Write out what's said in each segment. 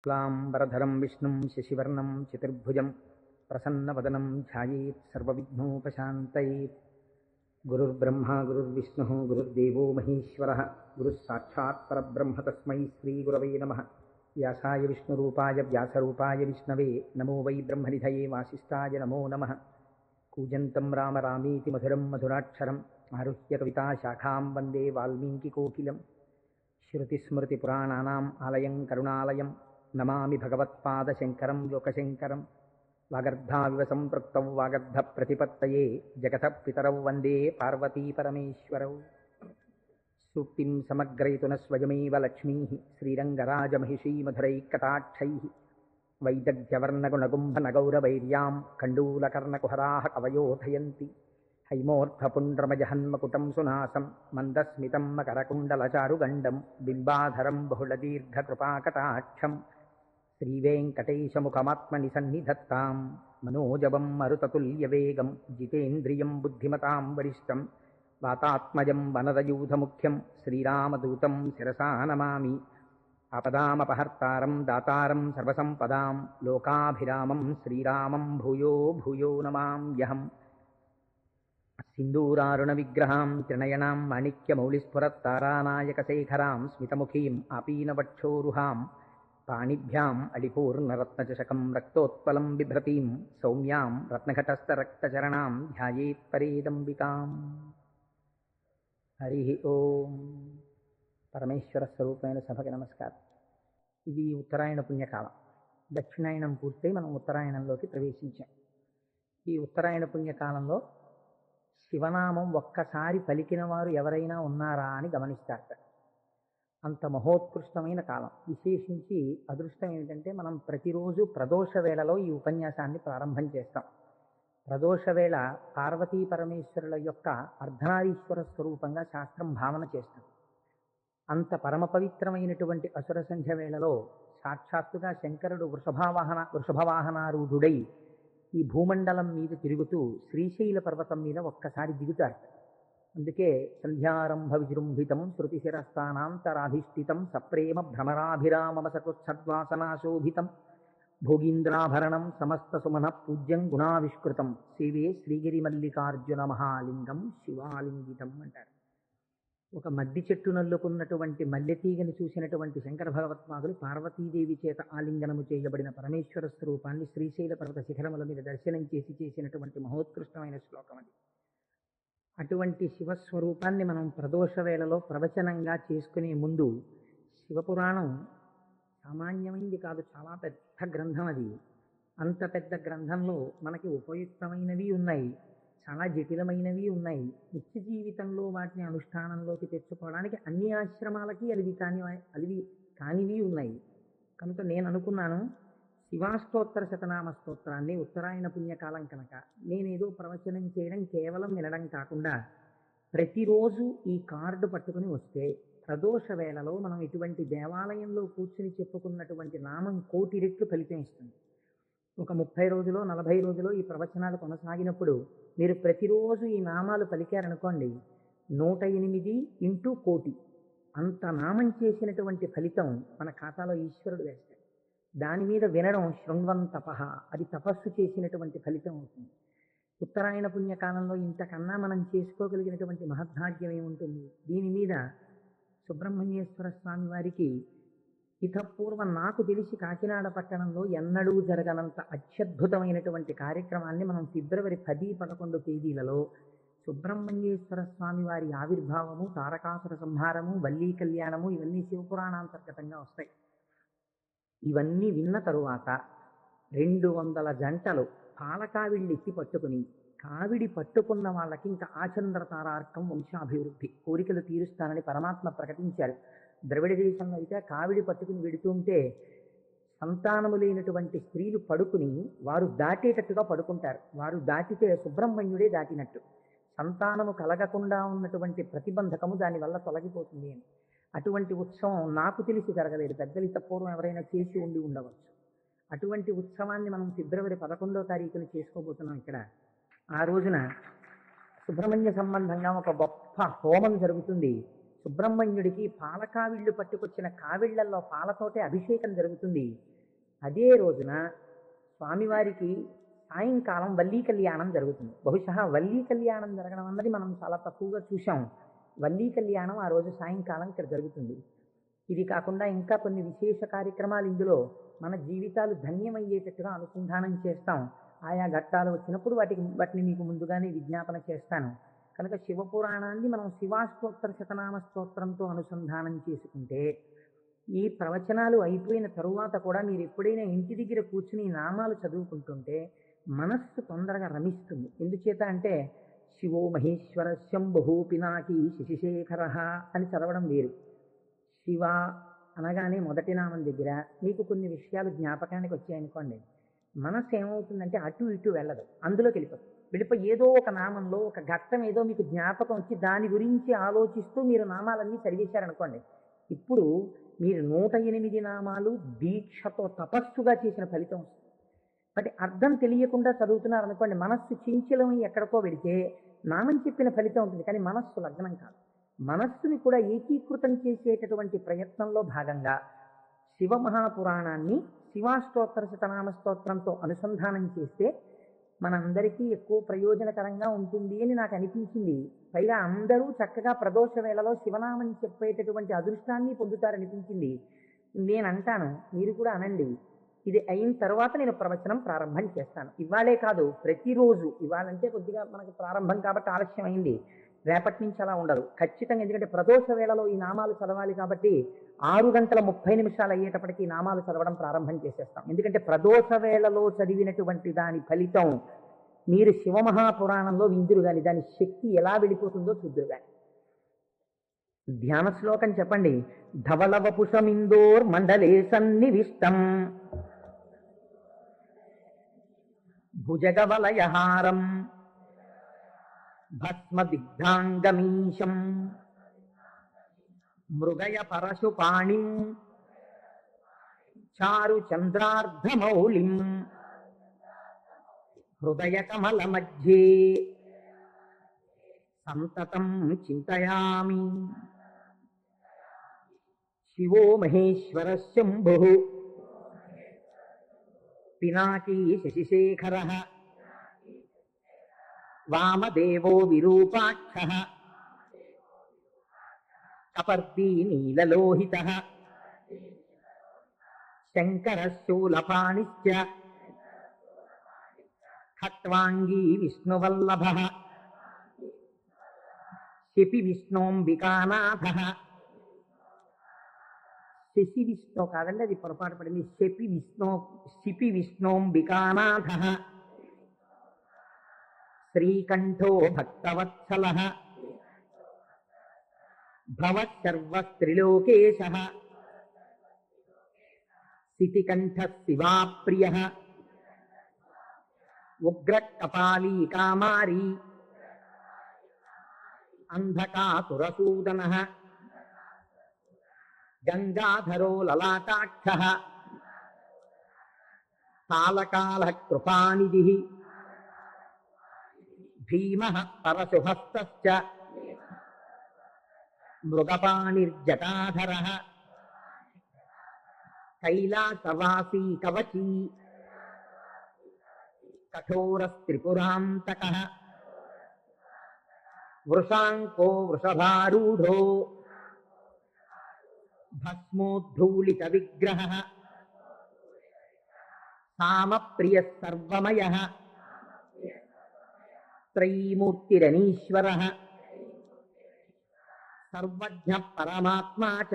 शुक्लाम्बरधरं विष्णुं शशिवर्णं चतुर्भुजं प्रसन्नवदनं ध्यायेत् सर्वविघ्नोपशान्तये। गुरुर्ब्रह्मा गुरुर्विष्णुः गुरुर्देवो महेश्वरः गुरुः साक्षात् परब्रह्म तस्मै श्रीगुरवे नमः। व्यासाय विष्णुरूपाय व्यासरूपाय विष्णवे नमो वै ब्रह्मनिधये वासिष्ठाय नमो नमः। कूजन्तं राम रामेति मधुरं मधुराक्षरम् आरुह्य कविताशाखां वन्दे वाल्मीकिकोकिलम्। श्रुतिस्मृतिपुराणानाम् आलयं करुणालयं नमामि भगवत्पादशङ्करं लोकशङ्करं। वागर्धाविव सम्पृक्तौ वागर्धप्रतिपत्तये जगतः पितरौ वन्दे पार्वतीपरमेश्वरौ। सूक्तिं समग्रयितु न स्वयमेव लक्ष्मीः श्रीरङ्गराजमहिषीमधुरैकटाक्षैः। वैदग्ध्यवर्णगुणगुम्भनगौरवैर्यां कण्डूलकर्णकुहराः कवयोधयन्ति। हैमोऽर्थपुण्ड्रमजहन्मकुटं सुनासं मन्दस्मितं मकरकुण्डलचारुगण्डं बिम्बाधरं बहुलदीर्घकृपाकटाक्षं श्रीवेङ्कटेशमुखमात्मनि सन्निधत्तां। मनोजवं मरुततुल्यवेगं जितेन्द्रियं बुद्धिमतां वरिष्ठं वातात्मजं वनरयूथमुख्यं श्रीरामदूतं शिरसा नमामि। आपदामपहर्तारं दातारं सर्वसम्पदां लोकाभिरामं श्रीरामं भूयो भूयो नमाम्यहम्। सिन्दूरारुणविग्रहां त्रिनयनां माणिक्यमौलिस्फुरत्तारानायकशेखरां स्मितमुखीम् आपीनवक्षोरुहां पाणिभ्याम् अलिपूर्णरत्नचषकं रक्तोत्पलं बिभ्रतीं सौम्यां रत्नघटस्थरक्तचरणां ध्यायेत्परेदम्बिकाम्। हरि ओं। పరమేశ్వర స్వరూపమైన సభకి నమస్కారం. ఇది ఉత్తరాయణ పుణ్యకాలం. దక్షిణాయనం పూర్తయి మనం ఉత్తరాయణంలోకి ప్రవేశించాం. ఈ ఉత్తరాయణ పుణ్యకాలంలో శివనామం ఒక్కసారి పలికిన వారు ఎవరైనా ఉన్నారా అని గమనిస్తారట. అంత మహోత్కృష్టమైన కాలం. విశేషించి అదృష్టం ఏమిటంటే మనం ప్రతిరోజు ప్రదోష వేళలో ఈ ఉపన్యాసాన్ని ప్రారంభం చేస్తాం. ప్రదోష వేళ పార్వతీ పరమేశ్వరుల యొక్క అర్ధనారీశ్వర స్వరూపంగా శాస్త్రం భావన చేస్తుంది. అంత పరమ పవిత్రమైనటువంటి అసుర సంధ్య వేళలో సాక్షాత్తుగా శంకరుడు వృషభవాహనారూఢుడై ఈ భూమండలం మీద తిరుగుతూ శ్రీశైల పర్వతం మీద ఒక్కసారి దిగుతారు. అందుకే సంధ్యారంభ విజృంభితం శృతిశిరస్థానాంతరాధిష్ఠితం సప్రేమ భ్రమరాభిరామవసకుత్సద్వాసనాశోభితం భోగీంద్రాభరణం సమస్త సుమన పూజ్యం గుణావిష్కృతం సేవే శ్రీగిరి మల్లికార్జున మహాలింగం శివాలింగితం అంటారు. ఒక మద్ది చెట్టు నల్లుకున్నటువంటి మల్లెతీగని చూసినటువంటి శంకర భగవత్పాదులు పార్వతీదేవి చేత ఆలింగనము చేయబడిన పరమేశ్వర స్వరూపాన్ని శ్రీశైల పర్వత శిఖరముల మీద దర్శనం చేసినటువంటి మహోత్కృష్టమైన శ్లోకం అది. అటువంటి శివస్వరూపాన్ని మనం ప్రదోష వేళలో ప్రవచనంగా చేసుకునే ముందు శివపురాణం సామాన్యమైంది కాదు, చాలా పెద్ద గ్రంథం అది. అంత పెద్ద గ్రంథంలో మనకి ఉపయుక్తమైనవి ఉన్నాయి, చాలా జటిలమైనవి ఉన్నాయి. నిత్య జీవితంలో వాటిని అనుష్ఠానంలోకి తెచ్చుకోవడానికి అన్ని ఆశ్రమాలకి అలివి కానివి ఉన్నాయి. కనుక నేను అనుకున్నాను, శివాష్టోత్తర శతనామ స్తోత్రాన్ని ఉత్తరాయణ పుణ్యకాలం కనుక నేనేదో ప్రవచనం చేయడం కేవలం వినడం కాకుండా ప్రతిరోజు ఈ కార్డు పట్టుకుని వస్తే ప్రదోష వేళలో మనం ఇటువంటి దేవాలయంలో కూర్చుని చెప్పుకున్నటువంటి నామం 1,000,000 రెట్లు ఫలితం ఇస్తుంది. ఒక 30 రోజులో 40 రోజులో ఈ ప్రవచనాలు కొనసాగినప్పుడు మీరు ప్రతిరోజు ఈ నామాలు పలికారనుకోండి, 108 ఇంటూ 1,000,000 అంత నామం చేసినటువంటి ఫలితం మన ఖాతాలో ఈశ్వరుడు వేస్తాడు. దాని మీద వినడం శృణ్వం తపః, అది తపస్సు చేసినటువంటి ఫలితం అవుతుంది. ఉత్తరాయణ పుణ్యకాలంలో ఇంతకన్నా మనం చేసుకోగలిగినటువంటి మహద్భాగ్యం ఏముంటుంది? దీని మీద సుబ్రహ్మణ్యేశ్వర స్వామి వారికి ఇతపూర్వం నాకు తెలిసి కాకినాడ పట్టణంలో ఎన్నడూ జరగనంత అత్యద్భుతమైనటువంటి కార్యక్రమాన్ని మనం ఫిబ్రవరి 10, 11 తేదీలలో సుబ్రహ్మణ్యేశ్వర స్వామి వారి ఆవిర్భావము, తారకాసుర సంహారము, వల్లీ కళ్యాణము ఇవన్నీ శివపురాణాంతర్గతంగా వస్తాయి. ఇవన్నీ విన్న తరువాత 200 జంటలు పాలకావిళ్ళు ఎత్తి పట్టుకుని కావిడి పట్టుకున్న వాళ్ళకి ఇంకా ఆచంద్రతారార్కం వంశాభివృద్ధి కోరికలు తీరుస్తానని పరమాత్మ ప్రకటించారు. ద్రవిడ దేశంలో అయితే కావిడి పట్టుకుని వెడుతుంటే సంతానము లేనటువంటి స్త్రీలు పడుకుని వారు దాటేటట్టుగా పడుకుంటారు. వారు దాటితే సుబ్రహ్మణ్యుడే దాటినట్టు. సంతానము కలగకుండా ఉన్నటువంటి ప్రతిబంధకము దానివల్ల తొలగిపోతుంది అని. అటువంటి ఉత్సవం నాకు తెలిసి జరగలేదు. పెద్దలు పూర్వం ఎవరైనా చేసి ఉండవచ్చు. అటువంటి ఉత్సవాన్ని మనం ఫిబ్రవరి 11వ తారీఖున చేసుకోబోతున్నాం ఇక్కడ. ఆ రోజున సుబ్రహ్మణ్య సంబంధంగా ఒక గొప్ప హోమం జరుగుతుంది. సుబ్రహ్మణ్యుడికి పాలకావిళ్ళు పట్టుకొచ్చిన కావిళ్లల్లో పాలతోటే అభిషేకం జరుగుతుంది. అదే రోజున స్వామివారికి సాయంకాలం వల్లీ కళ్యాణం జరుగుతుంది. బహుశా వల్లీ కళ్యాణం జరగడం అన్నది మనం చాలా తక్కువగా చూసాం. వల్లీ కళ్యాణం ఆ రోజు సాయంకాలం ఇక్కడ జరుగుతుంది. ఇది కాకుండా ఇంకా కొన్ని విశేష కార్యక్రమాలు ఇందులో మన జీవితాలు ధన్యమయ్యేటట్టుగా అనుసంధానం చేస్తాం. ఆయా ఘట్టాలు వచ్చినప్పుడు వాటిని మీకు ముందుగానే విజ్ఞాపన చేస్తాను. కనుక శివపురాణాన్ని మనం శివాష్టోత్తర శతనామ స్తోత్రంతో అనుసంధానం చేసుకుంటే ఈ ప్రవచనాలు అయిపోయిన తరువాత కూడా మీరు ఎప్పుడైనా ఇంటి దగ్గర కూర్చుని నామాలు చదువుకుంటుంటే మనస్సు తొందరగా రమిస్తుంది. ఎందుచేత అంటే శివో మహేశ్వర శంభు పినాకి శశిశేఖర అని చదవడం వేరు. శివ అనగానే మొదటి నామం దగ్గర మీకు కొన్ని విషయాలు జ్ఞాపకానికి వచ్చాయనుకోండి, మనస్సు ఏమవుతుందంటే అటు ఇటు వెళ్ళదు, అందులోకి వెళ్ళిపోయి ఏదో ఒక నామంలో ఒక ఘట్టం ఏదో మీకు జ్ఞాపకం వచ్చి దాని గురించి ఆలోచిస్తూ మీరు నామాలన్నీ చదివేశారనుకోండి, ఇప్పుడు మీరు 108 నామాలు దీక్షతో తపస్సుగా చేసిన ఫలితం వస్తుంది. బట్ అర్థం తెలియకుండా చదువుతున్నారనుకోండి, మనస్సు చించలం ఎక్కడికో వెడితే నామం చెప్పిన ఫలితం ఉంటుంది, కానీ మనస్సు లగ్నం కాదు. మనస్సుని కూడా ఏకీకృతం చేసేటటువంటి ప్రయత్నంలో భాగంగా శివమహాపురాణాన్ని శివాష్టోత్తర శతనామ స్తోత్రంతో అనుసంధానం చేస్తే మనందరికీ ఎక్కువ ప్రయోజనకరంగా ఉంటుంది అని నాకు అనిపించింది. పైగా అందరూ చక్కగా ప్రదోష వేళలో శివనామం చెప్పేటటువంటి అదృష్టాన్ని పొందుతారనిపించింది. నేను అంటాను, మీరు కూడా అనండి. ఇది అయిన తర్వాత నేను ప్రవచనం ప్రారంభం చేస్తాను. ఇవాళే కాదు, ప్రతిరోజు. ఇవాళంటే కొద్దిగా మనకు ప్రారంభం కాబట్టి ఆలస్యం అయింది, రేపటి నుంచి అలా ఉండదు ఖచ్చితంగా. ఎందుకంటే ప్రదోష వేళలో ఈ నామాలు చదవాలి కాబట్టి 6:30 అయ్యేటప్పటికి ఈ నామాలు చదవడం ప్రారంభం చేసేస్తాం. ఎందుకంటే ప్రదోష వేళలో చదివినటువంటి దాని ఫలితం మీరు శివమహాపురాణంలో విందురు కానీ దాని శక్తి ఎలా వెళ్ళిపోతుందో చూద్దురు కానీ. ధ్యాన శ్లోకం చెప్పండి. ధవళవపుషమిందోర్ మండలే సన్నివిష్టం భుజగవలయహారం భస్మదిగ్ధాంగమీశం మృగయ పరశుపాణిం చారు చంద్రార్ధమౌళిం హృదయ కమల మధ్యే సంతతం చింతయామి. శివో మహేశ్వర శంభు పినాకీ శశిశేఖర వామదేవో విరూపాక్షః కపర్దీ నీలలోహితః శంకరः శూలపాణిశ్చ ఖట్వాంగీ విష్ణువల్లభః శిపి విష్ణోంబికానాథః. శశి విష్ణు కాదండి, అది పొరపాటు పడింది. శిపి విష్ణోంబికానాథః శ్రీకంఠో భక్తవత్సలః భవత్సర్వస్త్రిలోకేశః శితికంఠః శివాప్రియః ఉగ్రకపాలీ కామారీ అంధకాసురసూదనః గంగాధరో లలాటాక్షః కాలకాలః కృపానిధిః భీమః పరశుహస్తశ్చ మృగపాణిర్జటాధరః కైలాసవాసీ కవచీ కఠోరస్త్రిపురాంతకః వృషాంకో వృషభారూఢో భస్మోద్ధూళిత విగ్రహః సామప్రియః సర్వమయః త్రైమూర్తిరనీశ్వరః సర్వజ్ఞః పరమాత్మా చ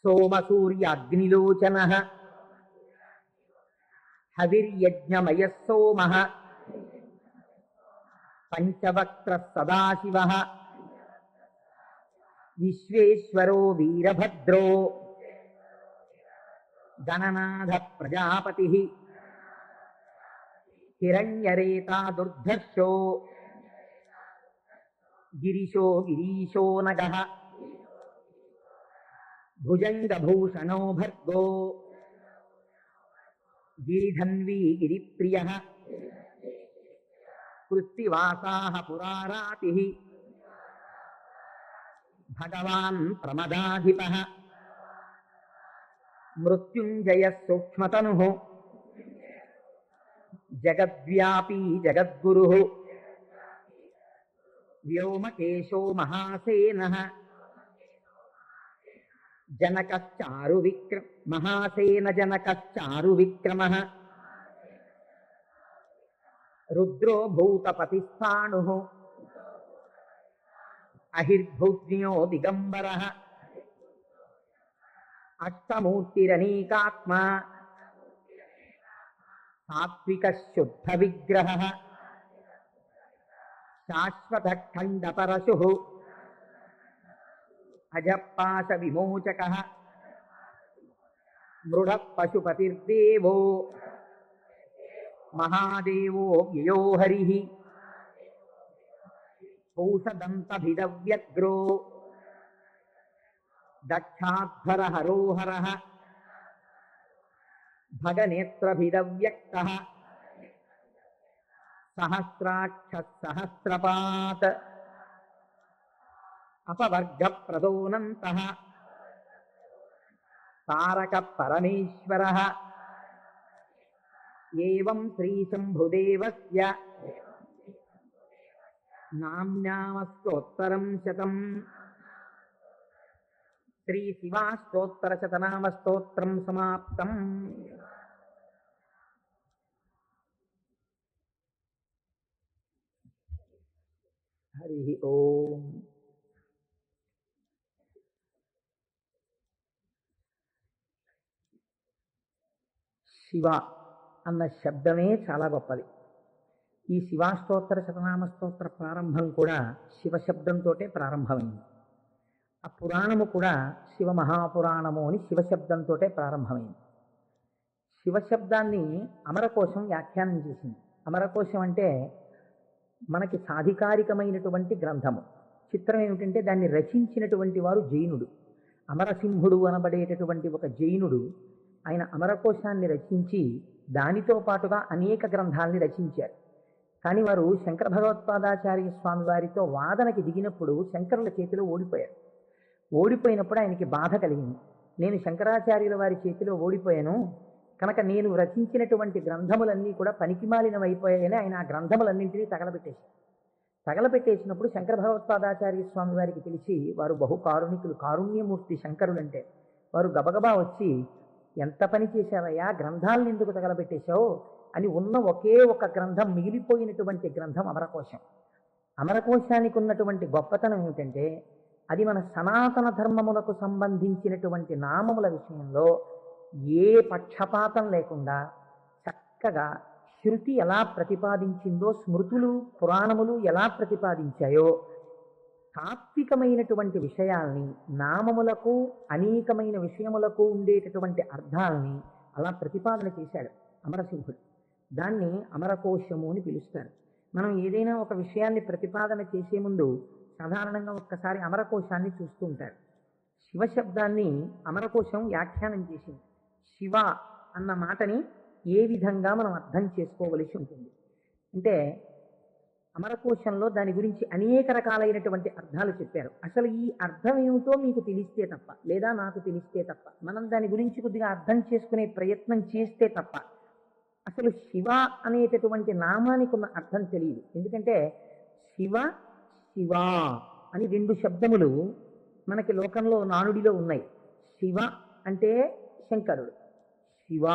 సోమసూర్యాగ్నిలోచనః హవిర్యజ్ఞమయః సోమః పంచవక్త్రః సదాశివః విశ్వేశ్వరో వీరభద్రో గణనాథః ప్రజాపతిః హిరణ్యరేతా దుర్ధర్షో గిరిశో గిరీశో నగః భుజంగభూషణో భర్గో గిరిధన్వీ గిరిప్రియః కృత్తివాసాః పురారాతిః భగవాన్ ప్రమదాధిపః మృత్యుంజయ సూక్ష్మతను జగద్వ్యాపీ జగద్గురు వ్యోమకేశో మహాసేన జనకశ్చారు విక్రమ మహాసేన జనకశ్చారు విక్రమ రుద్రో భూతపతిస్థాణు అహిర్భూజ్ఞో దిగంబర అష్టమూర్తిరనీకాత్మ సాత్విక శుద్ధ విగ్రహ శాశ్వత ఖండ పరశు అజపాశ విమోచక మృఢ పశుపతిర్దేవో మహాదేవో వ్యయో హరి పూషదంతభిదవ్యగ్రో దక్షాధ్వర హరోహర భగనేత్రభిదవ్యక్త సహస్రాక్ష సహస్రపాత్ అపవర్గ ప్రదోనంత తారక పరమేశ్వర ఏవం శ్రీశంభుదేవస్య నామ్నామస్తోత్తరం శతం శ్రీ శివాష్టోత్తరశతనామస్తోత్రం సమాప్తం. హరి ఓం. శివ అన్న శబ్దమే చాలా గొప్పది. ఈ శివాష్టోత్తర శతనామ స్తోత్ర ప్రారంభం కూడా శివశబ్దంతో ప్రారంభమైంది. ఆ పురాణము కూడా శివ మహాపురాణము అని శివశబ్దంతో ప్రారంభమైంది. శివశబ్దాన్ని అమరకోశం వ్యాఖ్యానం చేసింది. అమరకోశం అంటే మనకి సాధికారికమైనటువంటి గ్రంథము. చిత్రం ఏమిటంటే దాన్ని రచించినటువంటి వారు జైనుడు. అమరసింహుడు అనబడేటటువంటి ఒక జైనుడు ఆయన అమరకోశాన్ని రచించి దానితో పాటుగా అనేక గ్రంథాలని రచించారు. కానీ వారు శంకర భగవత్పాదాచార్య స్వామి వారితో వాదనకి దిగినప్పుడు శంకరుల చేతిలో ఓడిపోయారు. ఓడిపోయినప్పుడు ఆయనకి బాధ కలిగింది. నేను శంకరాచార్యుల వారి చేతిలో ఓడిపోయాను కనుక నేను రచించినటువంటి గ్రంథములన్నీ కూడా పనికిమాలినవైపోయాయని ఆయన ఆ గ్రంథములన్నింటినీ తగలబెట్టేసినప్పుడు శంకర భగవత్పాదాచార్య స్వామి వారికి తెలిసి, వారు బహు కారుణికులు, కారుణ్యమూర్తి శంకరులంటే, వారు గబగబా వచ్చి, ఎంత పని చేశావయ్యా, గ్రంథాలను ఎందుకు తగలబెట్టేశావు అని ఉన్న ఒకే ఒక గ్రంథం, మిగిలిపోయినటువంటి గ్రంథం అమరకోశం. అమరకోశానికి ఉన్నటువంటి గొప్పతనం ఏమిటంటే అది మన సనాతన ధర్మములకు సంబంధించినటువంటి నామముల విషయంలో ఏ పక్షపాతం లేకుండా చక్కగా శృతి ఎలా ప్రతిపాదించిందో, స్మృతులు పురాణములు ఎలా ప్రతిపాదించాయో, తాత్వికమైనటువంటి విషయాల్ని, నామములకు అనేకమైన విషయములకు ఉండేటటువంటి అర్థాలని అలా ప్రతిపాదన చేశాడు అమరసింహుడు. దాన్ని అమరకోశము అని పిలుస్తారు. మనం ఏదైనా ఒక విషయాన్ని ప్రతిపాదన చేసే ముందు సాధారణంగా ఒక్కసారి అమరకోశాన్ని చూస్తూ ఉంటారు. శివశబ్దాన్ని అమరకోశం వ్యాఖ్యానం చేసింది. శివ అన్న మాటని ఏ విధంగా మనం అర్థం చేసుకోవలసి ఉంటుంది అంటే, అమరకోశంలో దాని గురించి అనేక రకాలైనటువంటి అర్థాలు చెప్పారు. అసలు ఈ అర్థం ఏమిటో మీకు తెలిస్తే తప్ప, లేదా నాకు తెలిస్తే తప్ప, మనం దాని గురించి కొద్దిగా అర్థం చేసుకునే ప్రయత్నం చేస్తే తప్ప అసలు శివ అనేటటువంటి నామానికి ఉన్న అర్థం తెలియదు. ఎందుకంటే శివ శివ అని రెండు శబ్దములు మనకి లోకంలో నానుడిలో ఉన్నాయి. శివ అంటే శంకరుడు, శివ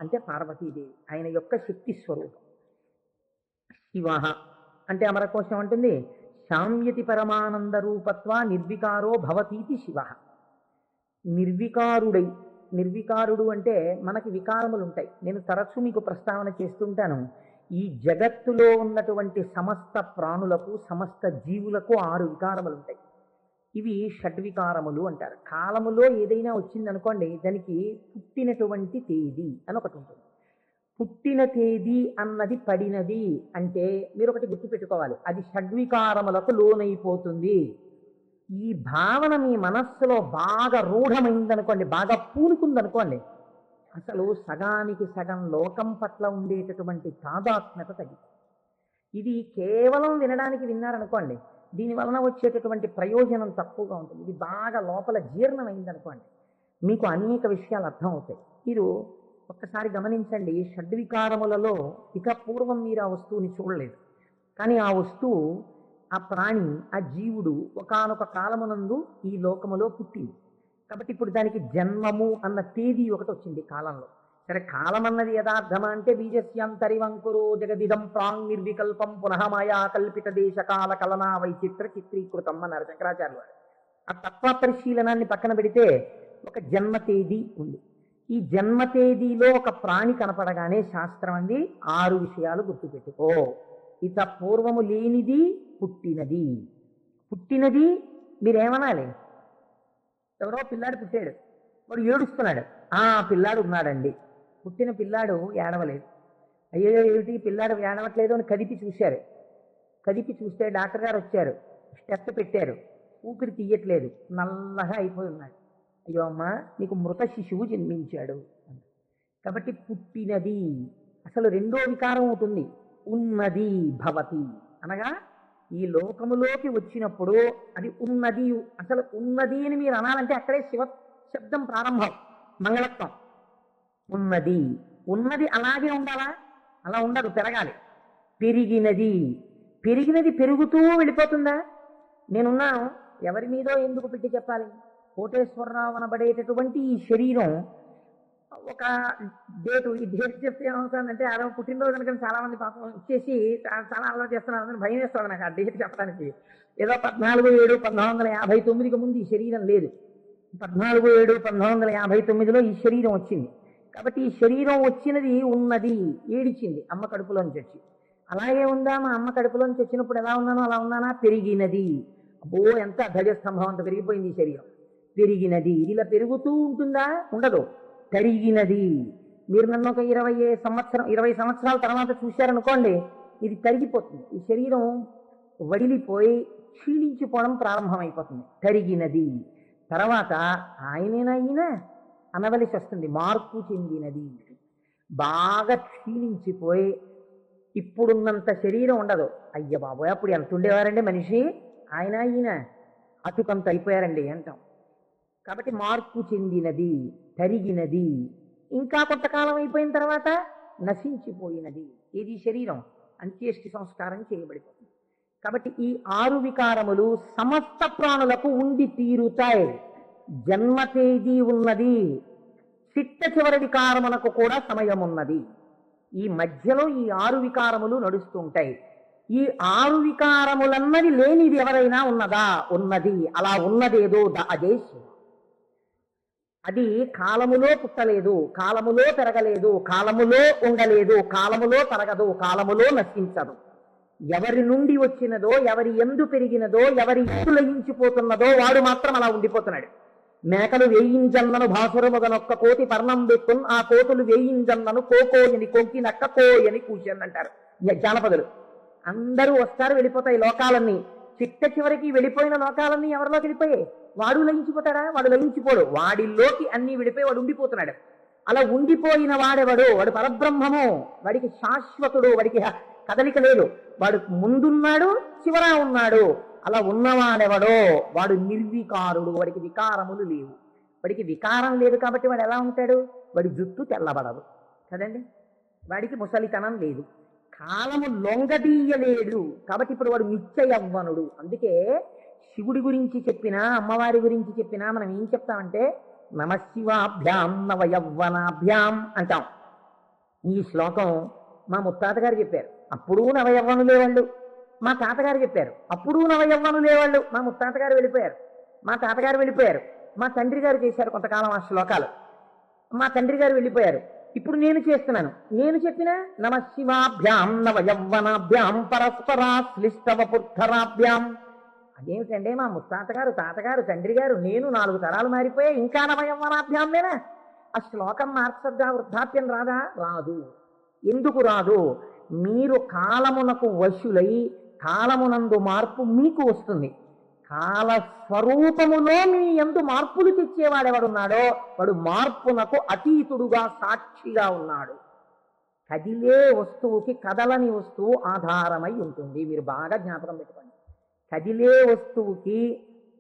అంటే పార్వతీదేవి, ఆయన యొక్క శక్తి స్వరూపం. శివ అంటే అమరకోశం అంటుంది, శామ్యతి పరమానంద రూపత్వ నిర్వికారో భవతీతి శివ. నిర్వికారుడై, నిర్వికారుడు అంటే మనకి వికారములు ఉంటాయి. నేను తరచూ మీకు ప్రస్తావన చేస్తుంటాను, ఈ జగత్తులో ఉన్నటువంటి సమస్త ప్రాణులకు, సమస్త జీవులకు 6 వికారములు ఉంటాయి. ఇవి షడ్వికారములు అంటారు. కాలములో ఏదైనా వచ్చిందనుకోండి, దానికి పుట్టినటువంటి తేదీ అని ఒకటి ఉంటుంది. పుట్టిన తేదీ అన్నది పడినది అంటే మీరు ఒకటి గుర్తుపెట్టుకోవాలి, అది షడ్వికారములకు లోనైపోతుంది. ఈ భావన మీ మనస్సులో బాగా రూఢమైందనుకోండి, బాగా పూనుకుందనుకోండి, అసలు సగానికి సగం లోకం పట్ల ఉండేటటువంటి తాదాత్మ్యత తగ్గుతుంది. ఇది కేవలం వినడానికి విన్నారనుకోండి, దీని వలన వచ్చేటటువంటి ప్రయోజనం తక్కువగా ఉంటుంది. ఇది బాగా లోపల జీర్ణమైందనుకోండి, మీకు అనేక విషయాలు అర్థం అవుతాయి. మీరు ఒక్కసారి గమనించండి, షడ్వికారములలో ఇక పూర్వం మీరు ఆ వస్తువుని చూడలేదు, కానీ ఆ వస్తువు, ఆ ప్రాణి, ఆ జీవుడు ఒకానొక కాలమునందు ఈ లోకములో పుట్టింది. కాబట్టి ఇప్పుడు దానికి జన్మము అన్న తేదీ ఒకటి వచ్చింది కాలంలో. సరే, కాలం అన్నది యథార్థమా అంటే బీజస్యాంతరివంకురో జగదిదం ప్రాంగ్ నిర్వికల్పం పునః మాయా కల్పిత దేశకాల కలనా వైచిత్ర చిత్రీకృతం అన్నారు శంకరాచార్యులు వారు. ఆ తత్వ పరిశీలనాన్ని పక్కన పెడితే ఒక జన్మ తేదీ ఉంది. ఈ జన్మ తేదీలో ఒక ప్రాణి కనపడగానే శాస్త్రం అంది 6 విషయాలు గుర్తుపెట్టుకో. ఇత పూర్వము లేనిది పుట్టినది. పుట్టినది మీరేమనాలి? ఎవరో పిల్లాడు పుట్టాడు, వాడు ఏడుస్తున్నాడు. పిల్లాడు ఉన్నాడండి. పుట్టిన పిల్లాడు ఏడవలేదు. అయ్యో ఏమిటి పిల్లాడు ఏడవట్లేదు అని కదిపి చూశారు. కదిపి చూస్తే డాక్టర్ గారు వచ్చారు, స్టెప్ పెట్టారు, ఊపిరి తీయట్లేదు, నల్లగా అయిపోయి ఉన్నాడు. అయ్యో అమ్మ, నీకు మృత శిశువు జన్మించాడు. కాబట్టి పుట్టినది. అసలు రెండో వికారం ఉంటుంది, ఉన్నది భవతి అనగా ఈ లోకములోకి వచ్చినప్పుడు అది ఉన్నది. అసలు ఉన్నది అని మీరు అనాలంటే అక్కడే శివ శబ్దం ప్రారంభం, మంగళత్వం. ఉన్నది. ఉన్నది అలాగే ఉండాలా? అలా ఉండదు, పెరగాలి. పెరిగినది. పెరిగినది పెరుగుతూ వెళ్ళిపోతుందా? నేనున్నాను, ఎవరి మీదో ఎందుకు పెట్టి చెప్పాలి? కోటేశ్వరరావు అనబడేటటువంటి ఈ శరీరం ఒక డేటు, ఈ డేట్ చెప్తే ఏమవుతుందంటే అలా పుట్టినరోజు కనుక చాలా మంది పాపం ఇచ్చేసి చాలా అలవాటు చేస్తున్నారు, భయం వేస్తుంది నాకు ఆ డేట్ చెప్పడానికి. ఏదో 14/7/1959కి ముందు ఈ శరీరం లేదు. 14/7/1959లో ఈ శరీరం వచ్చింది. కాబట్టి ఈ శరీరం వచ్చినది ఉన్నది, ఏడిచింది అమ్మ కడుపులోంచి వచ్చి. అలాగే ఉందా? మా అమ్మ కడుపులోంచి వచ్చినప్పుడు ఎలా ఉన్నానో అలా ఉన్నానా? పెరిగినది. అబ్బో, ఎంత ధ్వజస్తంభం అంత పెరిగిపోయింది ఈ శరీరం. పెరిగినది. ఇది ఇలా పెరుగుతూ ఉంటుందా? ఉండదు. తరిగినది. మీరు నన్ను ఒక 20 సంవత్సరాల తర్వాత చూశారనుకోండి, ఇది తరిగిపోతుంది. ఈ శరీరం వడిలిపోయి క్షీణించిపోవడం ప్రారంభమైపోతుంది. తరిగినది. తర్వాత ఆయనేనా అనవలసి వస్తుంది, మార్పు చెందినది. బాగా క్షీణించిపోయి ఇప్పుడున్నంత శరీరం ఉండదు. అయ్య బాబోయ్, అప్పుడు ఎంత ఉండేవారండి మనిషి, ఈయన అతుకంత అయిపోయారండి అంటాం. కాబట్టి మార్పు చెందినది, తరిగినది. ఇంకా కొంతకాలం అయిపోయిన తర్వాత నశించిపోయినది. ఇది శరీరం అంత్యేష్టి సంస్కారం చేయబడిపోతుంది. కాబట్టి ఈ 6 వికారములు సమస్త ప్రాణులకు ఉండి తీరుతాయి. జన్మ తేదీ ఉన్నది, చిట్ట చివరి వికారములకు కూడా సమయం ఉన్నది. ఈ మధ్యలో ఈ 6 వికారములు నడుస్తుంటాయి. ఈ 6 వికారములన్నది లేనిది ఎవరైనా ఉన్నదా? ఉన్నది. అలా ఉన్నదేదో అదే శివ. అది కాలములో పుట్టలేదు, కాలములో పెరగలేదు, కాలములో ఉండలేదు, కాలములో తరగదు, కాలములో నశించదు. ఎవరి నుండి వచ్చినదో, ఎవరి ఎందు పెరిగినదో, ఎవరి లయించిపోతున్నదో వాడు మాత్రం అలా ఉండిపోతున్నాడు. మేకలు వేయింజన్నను భాసురముగనొక్క కోతి పర్ణం పెట్టుకుని ఆ కోతులు వేయింజన్నను కోకోయని కొంకినక్క కోయని కూర్చొని అంటారు జానపదులు. అందరూ వస్తారు, వెళ్ళిపోతాయి లోకాలన్నీ. చిట్ట చివరికి వెళ్ళిపోయిన లోకాలన్నీ ఎవరిలోకి వెళ్ళిపోయాయి? వాడు లయించిపోతాడా? వాడు లయించిపోడు. వాడిలోకి అన్నీ వెళ్ళిపోయి వాడు ఉండిపోతున్నాడు. అలా ఉండిపోయిన వాడెవడు? వాడు పరబ్రహ్మము. వాడికి శాశ్వతుడు, వాడికి కదలిక లేదు. వాడు ముందున్నాడు, చివరా ఉన్నాడు. అలా ఉన్నవాడెవడో వాడు నిర్వికారుడు. వాడికి వికారములు లేవు. వాడికి వికారం లేదు కాబట్టి వాడు ఎలా ఉంటాడు? వాడి జుట్టు తెల్లబడదు కదండి, వాడికి ముసలితనం లేదు, కాలము లొంగదీయలేడు. కాబట్టి ఇప్పుడు వాడు నిత్య యవ్వనుడు. అందుకే శివుడి గురించి చెప్పినా, అమ్మవారి గురించి చెప్పినా మనం ఏం చెప్తామంటే నమశివాభ్యాం నవయవ్వనాభ్యాం అంటాం. ఈ శ్లోకం మా ముత్తాత గారు చెప్పారు, అప్పుడు నవయవ్వనులే వాళ్ళు. మా తాతగారు చెప్పారు, అప్పుడు నవయవ్వనులే వాళ్ళు. మా ముత్తాత గారు వెళ్ళిపోయారు, మా తాతగారు వెళ్ళిపోయారు, మా తండ్రి గారు చేశారు కొంతకాలం ఆ శ్లోకాలు, మా తండ్రి గారు వెళ్ళిపోయారు. ఇప్పుడు నేను చేస్తున్నాను. నేను చెప్పిన నమశివాభ్యాం నవయవ్వనాభ్యాం పరస్పరాశ్లిష్టవపుర్ధరాభ్యాం. అదేమిటంటే మా ముత్తాతగారు, తాతగారు, తండ్రి గారు, నేను 4 తరాలు మారిపోయాయి, ఇంకా నవయవ్వనాభ్యామేనా? ఆ శ్లోకం మార్చద్దా? వృద్ధాప్యం రాదా? రాదు. ఎందుకు రాదు? మీరు కాలమునకు వశులై కాలమునందు మార్పు మీకు వస్తుంది. కాలస్వరూపములో మీ యందు మార్పులు తెచ్చేవాడెవడున్నాడో వాడు మార్పునకు అతీతుడుగా సాక్షిగా ఉన్నాడు. కదిలే వస్తువుకి కదలని వస్తువు ఆధారమై ఉంటుంది. మీరు బాగా జ్ఞాపకం పెట్టుకోండి. కదిలే వస్తువుకి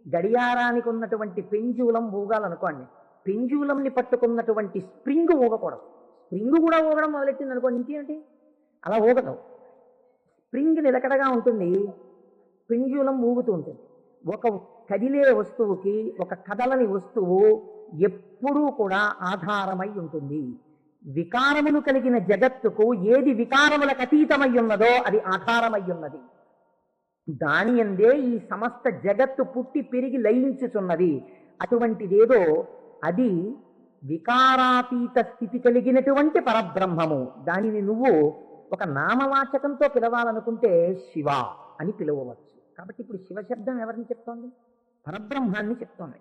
గడియారానికి ఉన్నటువంటి పెంజులం ఊగాలనుకోండి, పెంజులంని పట్టుకున్నటువంటి స్ప్రింగ్ ఊగకూడదు. స్ప్రింగ్ కూడా ఊగడం మొదలెట్టింది అనుకోండి, ఇంకేంటి, అలా ఊగదు. స్ప్రింగ్ నిలకడగా ఉంటుంది, పెంజులం ఊగుతూ ఉంటుంది. ఒక కదిలే వస్తువుకి ఒక కదలని వస్తువు ఎప్పుడూ కూడా ఆధారమై ఉంటుంది. వికారములు కలిగిన జగత్తుకు ఏది వికారములకు అతీతమై ఉన్నదో అది ఆధారమై ఉన్నది. దాని యందే ఈ సమస్త జగత్తు పుట్టి పెరిగి లయించుచున్నది. అటువంటిదేదో అది వికారాతీత స్థితి కలిగినటువంటి పరబ్రహ్మము. దానిని నువ్వు ఒక నామవాచకంతో పిలవాలనుకుంటే శివ అని పిలవవచ్చు. కాబట్టి ఇప్పుడు శివశబ్దం ఎవరిని చెప్తోంది? పరబ్రహ్మాన్ని చెప్తోంది.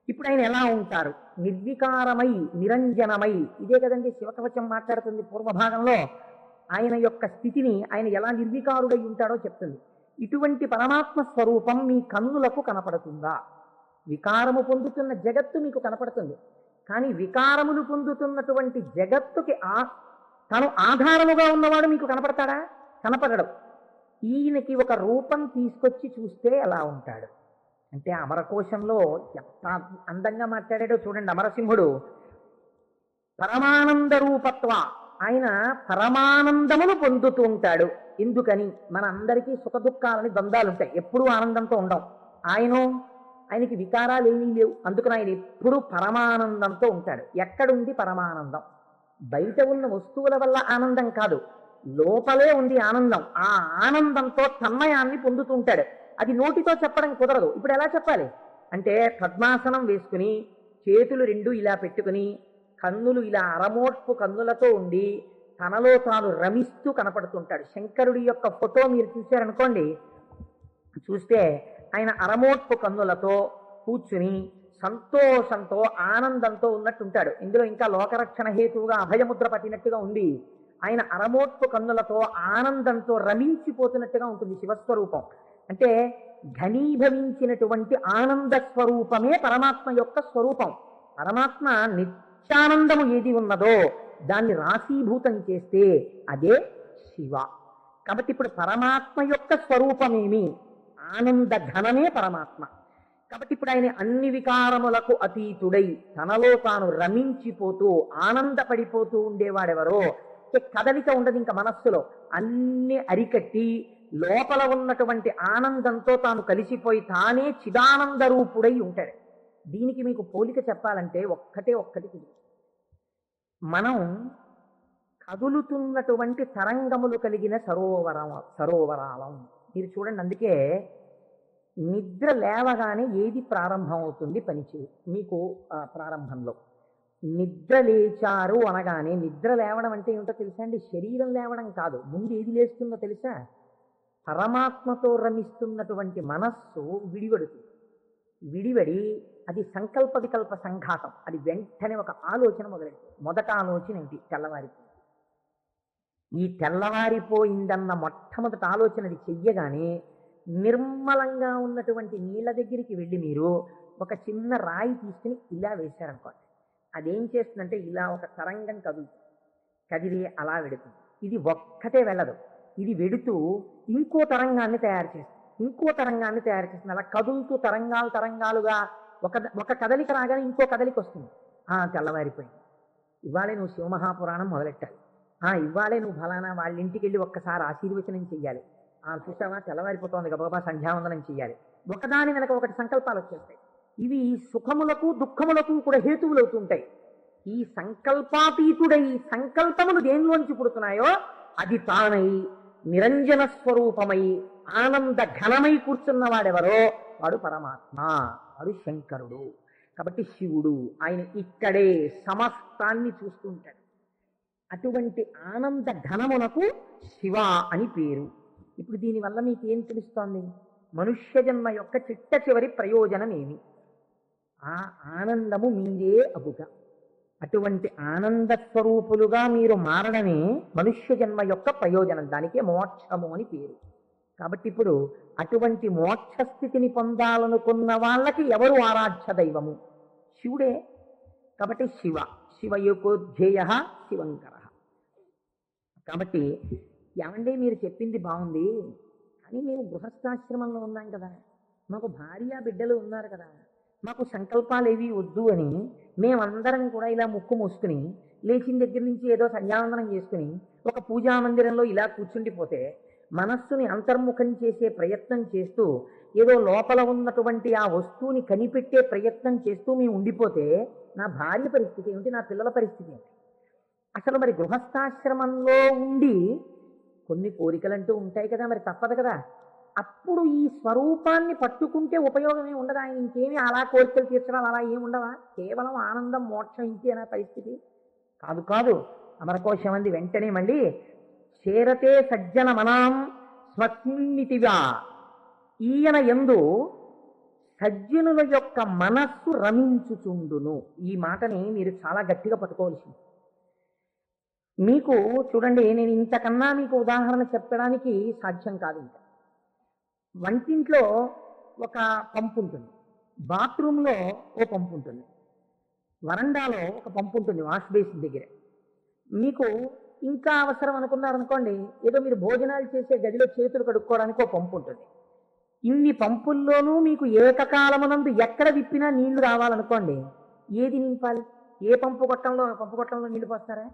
ఇప్పుడు ఆయన ఎలా ఉంటారు? నిర్వికారమై నిరంజనమై. ఇదే కదండి శివకవచం మాట్లాడుతుంది పూర్వభాగంలో. ఆయన యొక్క స్థితిని ఆయన ఎలా నిర్వికారుడై ఉంటాడో చెప్తుంది. ఇటువంటి పరమాత్మ స్వరూపం మీ కన్నులకు కనపడుతుందా? వికారము పొందుతున్న జగత్తు మీకు కనపడుతుంది, కానీ వికారములు పొందుతున్నటువంటి జగత్తుకి తను ఆధారముగా ఉన్నవాడు మీకు కనపడతాడా? కనపడడు. ఈయనకి ఒక రూపం తీసుకొచ్చి చూస్తే ఎలా ఉంటాడు అంటే, అమరకోశంలో ఎంత అందంగా మాట్లాడాడో చూడండి. అమరసింహుడు పరమానంద రూపత్వ, ఆయన పరమానందమును పొందుతూ ఉంటాడు. ఎందుకని? మన అందరికీ సుఖ దుఃఖాలని ద్వంద్వాలు ఉంటాయి, ఎప్పుడూ ఆనందంతో ఉండం. ఆయనకి వికారాలు ఏమీ లేవు, అందుకని ఆయన ఎప్పుడూ పరమానందంతో ఉంటాడు. ఎక్కడుంది పరమానందం? బయట ఉన్న వస్తువుల వల్ల ఆనందం కాదు, లోపలే ఉంది ఆనందం. ఆ ఆనందంతో తన్మయాన్ని పొందుతూ ఉంటాడు. అది నోటితో చెప్పడం కుదరదు. ఇప్పుడు ఎలా చెప్పాలి అంటే, పద్మాసనం వేసుకుని చేతులు రెండు ఇలా పెట్టుకుని కన్నులు ఇలా అరమోట్పు కన్నులతో ఉండి తనలో తాను రమిస్తూ కనపడుతుంటాడు. శంకరుడి యొక్క ఫోటో మీరు చూశారనుకోండి, చూస్తే ఆయన అరమోట్పు కన్నులతో కూర్చుని సంతోషంతో ఆనందంతో ఉన్నట్టుంటాడు. ఇందులో ఇంకా లోకరక్షణ హేతువుగా అభయముద్ర పట్టినట్టుగా ఉంది. ఆయన అరమోట్పు కన్నులతో ఆనందంతో రమించిపోతున్నట్టుగా ఉంటుంది శివస్వరూపం. అంటే ఘనీభవించినటువంటి ఆనంద స్వరూపమే పరమాత్మ యొక్క స్వరూపం. పరమాత్మ నిత్యానందము ఏది ఉన్నదో దాన్ని రాశీభూతం చేస్తే అదే శివ. కాబట్టి ఇప్పుడు పరమాత్మ యొక్క స్వరూపమేమి? ఆనంద ఘనమే పరమాత్మ. కాబట్టి ఇప్పుడు ఆయన అన్ని వికారములకు అతీతుడై తనలో తాను రమించిపోతూ ఆనందపడిపోతూ ఉండేవాడెవరో, కదలిక ఉండదు ఇంకా మనస్సులో, అన్ని అరికట్టి లోపల ఉన్నటువంటి ఆనందంతో తాను కలిసిపోయి తానే చిదానంద రూపుడై ఉంటాడు. దీనికి మీకు పోలిక చెప్పాలంటే ఒక్కటి మనం కదులుతున్నటువంటి తరంగములు కలిగిన సరోవరాలం. మీరు చూడండి, అందుకే నిద్ర లేవగానే ఏది ప్రారంభం అవుతుంది పనిచేయ మీకు? ప్రారంభంలో నిద్ర లేచారు అనగానే, నిద్ర లేవడం అంటే ఏమిటో తెలుసా అండి? శరీరం లేవడం కాదు. ముందు ఏది లేస్తుందో తెలుసా? పరమాత్మతో రమిస్తున్నటువంటి మనస్సు విడివడి అది సంకల్ప వికల్ప సంఘాతం. అది వెంటనే ఒక ఆలోచన మొదలెడుతుంది. మొదట ఆలోచన ఏంటి? తెల్లవారిపోయింది. ఈ తెల్లవారిపోయిందన్న మొట్టమొదటి ఆలోచన అది చెయ్యగానే నిర్మలంగా ఉన్నటువంటి నీళ్ళ దగ్గరికి వెళ్ళి మీరు ఒక చిన్న రాయి తీసుకుని ఇలా వేశారనుకోండి, అదేం చేస్తుందంటే ఇలా ఒక తరంగం కదిలి అలా వెడుతుంది. ఇది ఒక్కటే వెళ్ళదు, ఇది వెడుతూ ఇంకో తరంగాన్ని తయారు చేస్తుంది. అలా కదులుతూ తరంగాలుగా ఒక కదలిక రాగానే ఇంకో కదలిక వస్తుంది. తెల్లవారిపోయింది, ఇవాళే నువ్వు శివమహాపురాణం మొదలెట్టాలి, ఇవాళే నువ్వు ఫలానా వాళ్ళ ఇంటికి వెళ్ళి ఒక్కసారి ఆశీర్వచనం చెయ్యాలి, చూసావా తెల్లవారిపోతుంది గబగబా సంధ్యావందనం చెయ్యాలి. ఒకదాని వెనక ఒకటి సంకల్పాలు వచ్చేస్తాయి. ఇవి సుఖములకు దుఃఖములకు కూడా హేతువులు అవుతుంటాయి. ఈ సంకల్పాతీతుడై సంకల్పములు దేనిలోంచి పుడుతున్నాయో అది తానై నిరంజన స్వరూపమై ఆనంద ఘనమై కూర్చున్నవాడెవరో వాడు పరమాత్మ, వాడు శంకరుడు. కాబట్టి శివుడు ఆయన ఇక్కడే సమస్తాన్ని చూస్తూ ఉంటాడు. అటువంటి ఆనంద ఘనమునకు శివ అని పేరు. ఇప్పుడు దీనివల్ల మీకు ఏం తెలుస్తోంది? మనుష్య జన్మ యొక్క చిట్ట చివరి ప్రయోజనం ఏమి? ఆ ఆనందము మీరే అగుట. అటువంటి ఆనంద స్వరూపులుగా మీరు మారడమే మనుష్య జన్మ యొక్క ప్రయోజనం. దానికే మోక్షము అని పేరు. కాబట్టి ఇప్పుడు అటువంటి మోక్ష స్థితిని పొందాలనుకున్న వాళ్ళకి ఎవరు ఆరాధ్య దైవము? శివుడే. కాబట్టి శివయోకోధ్యేయ శివంకర. కాబట్టి ఏమండి మీరు చెప్పింది బాగుంది, కానీ మేము గృహస్థాశ్రమంలో ఉన్నాం కదా, మాకు భార్య బిడ్డలు ఉన్నారు కదా, మాకు సంకల్పాలు ఏవి వద్దు అని మేమందరం కూడా ఇలా ముక్కు మూసుకుని లేచిన దగ్గర నుంచి ఏదో సంధ్యావందనం చేసుకుని ఒక పూజా మందిరంలో ఇలా కూర్చుండిపోతే మనస్సుని అంతర్ముఖం చేసే ప్రయత్నం చేస్తూ ఏదో లోపల ఉన్నటువంటి ఆ వస్తువుని కనిపెట్టే ప్రయత్నం చేస్తూ మేము ఉండిపోతే నా భార్య పరిస్థితి ఏమిటి, నా పిల్లల పరిస్థితి ఏమిటి? అసలు మరి గృహస్థాశ్రమంలో ఉండి కొన్ని కోరికలంటూ ఉంటాయి కదా, మరి తప్పదు కదా. అప్పుడు ఈ స్వరూపాన్ని పట్టుకుంటే ఉపయోగమే ఉండదు. ఆయన ఇంకేమీ అలా కోరికలు తీర్చడం అలా ఏమి ఉండవా? కేవలం ఆనందం మోక్షం ఇంతేనా పరిస్థితి? కాదు కాదు. అమరకోశం అంది వెంటనే మళ్ళీ చేరతే సజ్జన మనాం స్వస్మిన్నితిగా, ఈయన యందు సజ్జనుల యొక్క మనస్సు రమించుచుండును. ఈ మాటని మీరు చాలా గట్టిగా పట్టుకోవాల్సింది. మీకు చూడండి, నేను ఇంతకన్నా మీకు ఉదాహరణ చెప్పడానికి సాధ్యం కాదు. ఇంకా వంటింట్లో ఒక పంపు ఉంటుంది, బాత్రూంలో ఓ పంపు ఉంటుంది, వరండాలో ఒక పంపు ఉంటుంది వాష్ బేసిన్ దగ్గర. మీకు ఇంకా అవసరం అనుకున్నారనుకోండి, ఏదో మీరు భోజనాలు చేసే గదిలో చేతులు కడుక్కోవడానికి ఒక పంపు ఉంటుంది. ఇన్ని పంపుల్లోనూ మీకు ఏకకాలమునందు ఎక్కడ విప్పినా నీళ్లు రావాలనుకోండి, ఏది నింపాలి? ఏ పంపు గొట్టంలో నీళ్లు పోస్తారా?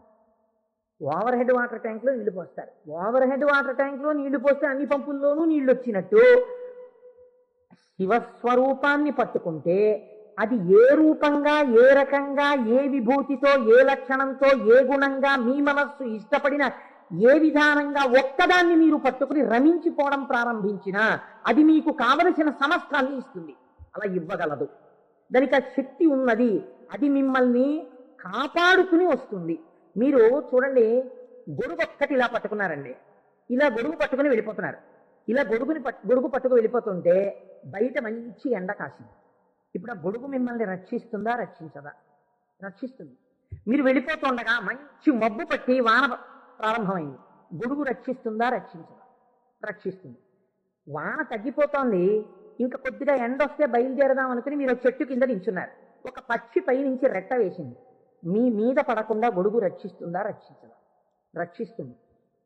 ఓవర్ హెడ్ వాటర్ ట్యాంక్లో నీళ్లు పోస్తారు. ఓవర్ హెడ్ వాటర్ ట్యాంక్లో నీళ్లు పోస్తే అన్ని పంపుల్లోనూ నీళ్లు వచ్చినట్టు శివస్వరూపాన్ని పట్టుకుంటే అది ఏ రూపంగా, ఏ రకంగా, ఏ విభూతితో, ఏ లక్షణంతో, ఏ గుణంగా మీ మనస్సు ఇష్టపడిన ఏ విధానంగా ఒక్కదాన్ని మీరు పట్టుకుని రమించిపోవడం ప్రారంభించినా అది మీకు కావలసిన సమస్తాన్ని ఇస్తుంది. అలా ఇవ్వగలదు. దానికి ఆ శక్తి ఉన్నది. అది మిమ్మల్ని కాపాడుకుని వస్తుంది. మీరు చూడండి, గొడుగు ఒక్కటి ఇలా పట్టుకున్నారండి, ఇలా గొడుగు పట్టుకుని వెళ్ళిపోతున్నారు. ఇలా గొడుగు పట్టుకు వెళ్ళిపోతుంటే బయట మంచి ఎండ కాసింది. ఇప్పుడు ఆ గొడుగు మిమ్మల్ని రక్షిస్తుందా, రక్షించదా? రక్షిస్తుంది. మీరు వెళ్ళిపోతుండగా మంచి మబ్బు పట్టి వాన ప్రారంభమైంది. గొడుగు రక్షిస్తుందా, రక్షించదా? రక్షిస్తుంది. వాన తగ్గిపోతోంది, ఇంకా కొద్దిగా ఎండ వస్తే బయలుదేరదాం అనుకుని మీరు చెట్టు కింద నించున్నారు. ఒక పక్షి పై నుంచి రెట్ట వేసింది. మీ మీద పడకుండా గొడుగు రక్షిస్తుందా, రక్షించదా? రక్షిస్తుంది.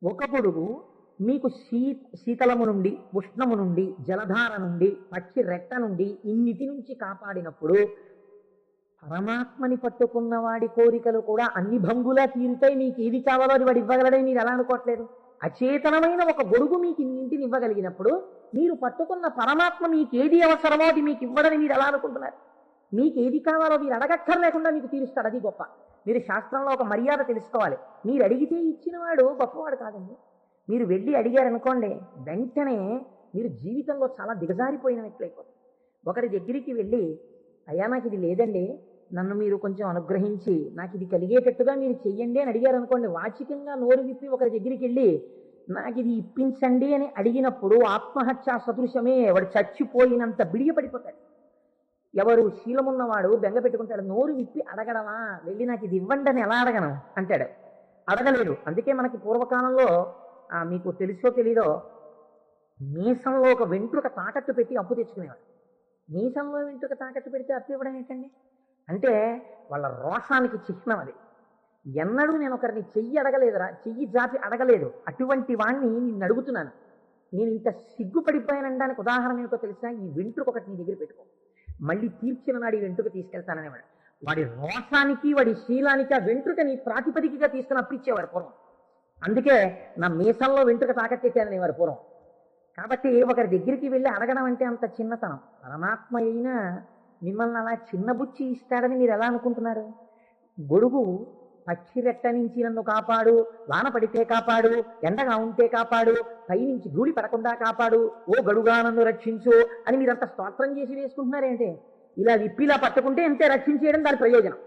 ఒక గొడుగు మీకు శీతలము నుండి, ఉష్ణము నుండి, జలధార నుండి, పక్షి రెట్ట నుండి ఇన్నిటి నుంచి కాపాడినప్పుడు పరమాత్మని పట్టుకున్న వాడి కోరికలు కూడా అన్ని భంగులా తీరుతాయి. మీకు ఏది కావాలో అది వాడు ఇవ్వగలడని మీరు ఎలా అనుకోవట్లేదు? అచేతనమైన ఒక గొడుగు మీకు ఇన్నింటిని ఇవ్వగలిగినప్పుడు మీరు పట్టుకున్న పరమాత్మ మీకు ఏది అవసరమో అది మీకు ఇవ్వడని మీరు ఎలా అనుకుంటున్నారు? మీకు ఏది కావాలో మీరు అడగక్కర్లేకుండా మీకు తీరుస్తాడు. అది గొప్ప. మీరు శాస్త్రంలో ఒక మర్యాద తెలుసుకోవాలి. మీరు అడిగితే ఇచ్చినవాడు గొప్పవాడు కాదండి. మీరు వెళ్ళి అడిగారనుకోండి, వెంటనే మీరు జీవితంలో చాలా దిగజారిపోయిన వ్యక్తులైపోతారు. ఒకరి దగ్గరికి వెళ్ళి, అయ్యా నాకు ఇది లేదండి, నన్ను మీరు కొంచెం అనుగ్రహించి నాకు ఇది కలిగేటట్టుగా మీరు చెయ్యండి అని అడిగారు అనుకోండి, వాచికంగా నోరు విప్పి ఒకరి దగ్గరికి వెళ్ళి నాకు ఇది ఇప్పించండి అని అడిగినప్పుడు ఆత్మహత్యా సదృశమే. వాడు చచ్చిపోయినంత బిడియపడిపోతాడు. ఎవరు శీలమున్నవాడు బెంగ పెట్టుకుంటాడు. నోరు విప్పి అడగడమా, వెళ్ళి నాకు ఇది ఇవ్వండి అని ఎలా అడగను అంటాడు. అడగలేడు. అందుకే మనకి పూర్వకాలంలో మీకు తెలుసో తెలీదో, మీసంలో ఒక వెంట్రుక తాకట్టు పెట్టి అప్పు తెచ్చుకునేవాడు. మీసంలో వెంట్రుక తాకట్టు పెడితే అప్పు ఇవ్వడం ఏంటండి? అంటే వాళ్ళ రోషానికి చిహ్నం అది. ఎన్నడూ నేను ఒకరిని చెయ్యి అడగలేదురా, చెయ్యి జాపి అడగలేదు. అటువంటి వాణ్ణి నిన్ను అడుగుతున్నాను. నేను ఇంత సిగ్గుపడిపోయానడానికి ఉదాహరణ ఏంటో తెలిసినా, ఈ వెంట్రుక ఒకటి నీ దగ్గర పెట్టుకో, మళ్ళీ తీర్చిన నాడు ఈ వెంట్రుక తీసుకెళ్తాననేవాడు. వాడి రోషానికి, వాడి శీలానికి ఆ వెంట్రుకని ప్రాతిపదికగా తీసుకుని అప్పిచ్చేవారు పూర్వం. అందుకే నా మీసంలో వెంట్రుక తాకట్టేశాననేవారు పూర్వం. కాబట్టి ఒకరి దగ్గరికి వెళ్ళి అడగడం అంటే అంత చిన్నతనం. పరమాత్మ అయినా మిమ్మల్ని అలా చిన్నబుచ్చి ఇస్తాడని మీరు ఎలా అనుకుంటున్నారు? గొడుగు పక్షి రెట్ట నుంచి నన్ను కాపాడు, వాన పడితే కాపాడు, ఎండగా ఉంటే కాపాడు, పైనుంచి ధూళి పడకుండా కాపాడు, ఓ గడుగా నన్ను రక్షించు అని మీరంత స్తోత్రం చేసి వేసుకుంటున్నారేంటే? ఇలా విప్పిలా పట్టుకుంటే ఎంతే రక్షించేయడం దాని ప్రయోజనం.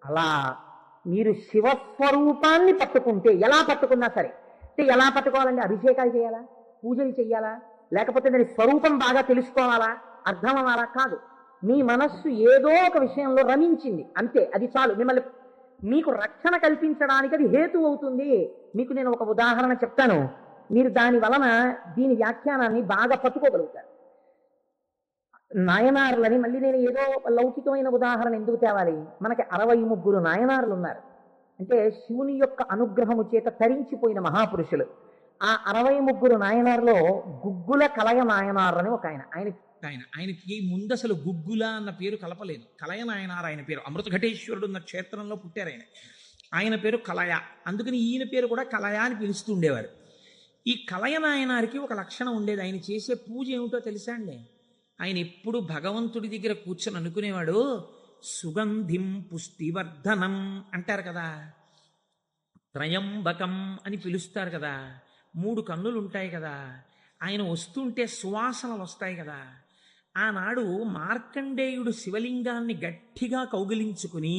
అలా మీరు శివస్వరూపాన్ని పట్టుకుంటే, ఎలా పట్టుకున్నా సరే, అంటే ఎలా పట్టుకోవాలంటే అభిషేకాలు చేయాలా, పూజలు చేయాలా, లేకపోతే దాని స్వరూపం బాగా తెలుసుకోవాలా, అర్థం అవ్వాలా? కాదు. మీ మనస్సు ఏదో ఒక విషయంలో రమించింది అంతే, అది చాలు. మిమ్మల్ని మీకు రక్షణ కల్పించడానికి అది హేతు అవుతుంది. మీకు నేను ఒక ఉదాహరణ చెప్తాను, మీరు దాని వలన దీని వ్యాఖ్యానాన్ని బాగా పట్టుకోగలుగుతారు. నాయనార్లని మళ్ళీ నేను ఏదో లౌకికమైన ఉదాహరణ ఎందుకు తేవాలి? మనకి 63 నాయనార్లు ఉన్నారు. అంటే శివుని యొక్క అనుగ్రహము చేత తరించిపోయిన మహాపురుషులు. ఆ 63 నాయనార్లో గుగ్గుల కలయ నాయనార్ అని ఒక ఆయన ఆయనకి ముందు అసలు గుగ్గుల అన్న పేరు కలపలేదు. కలయనాయనార్ ఆయన పేరు. అమృతఘటేశ్వరుడు ఉన్న క్షేత్రంలో పుట్టారు ఆయన. ఆయన పేరు కలయ. అందుకని ఈయన పేరు కూడా కలయ అని పిలుస్తూ ఉండేవారు. ఈ కలయనాయనారికి ఒక లక్షణం ఉండేది. ఆయన చేసే పూజ ఏమిటో తెలుసా అండి? ఆయన ఎప్పుడు భగవంతుడి దగ్గర కూర్చొని అనుకునేవాడు, సుగంధిం పుష్టివర్ధనం అంటారు కదా, త్రయంబకం అని పిలుస్తారు కదా, 3 కన్నులు ఉంటాయి కదా, ఆయన వస్తుంటే సువాసనలు వస్తాయి కదా. ఆనాడు మార్కండేయుడు శివలింగాన్ని గట్టిగా కౌగిలించుకుని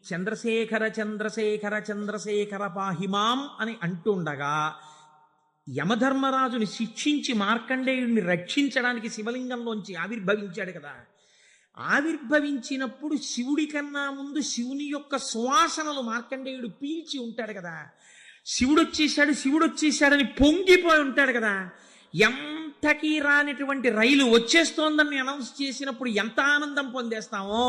చంద్రశేఖర చంద్రశేఖర చంద్రశేఖర పాహిమాం అని అంటుండగా యమధర్మరాజుని శిక్షించి మార్కండేయుడిని రక్షించడానికి శివలింగంలోంచి ఆవిర్భవించాడు కదా. ఆవిర్భవించినప్పుడు శివుడి కన్నా ముందు శివుని యొక్క సువాసనలు మార్కండేయుడు పీల్చి ఉంటాడు కదా. శివుడు వచ్చేసాడని పొంగిపోయి ఉంటాడు కదా. ఎంతకీ రానిటువంటి రైలు వచ్చేస్తోందని అనౌన్స్ చేసినప్పుడు ఎంత ఆనందం పొందేస్తామో,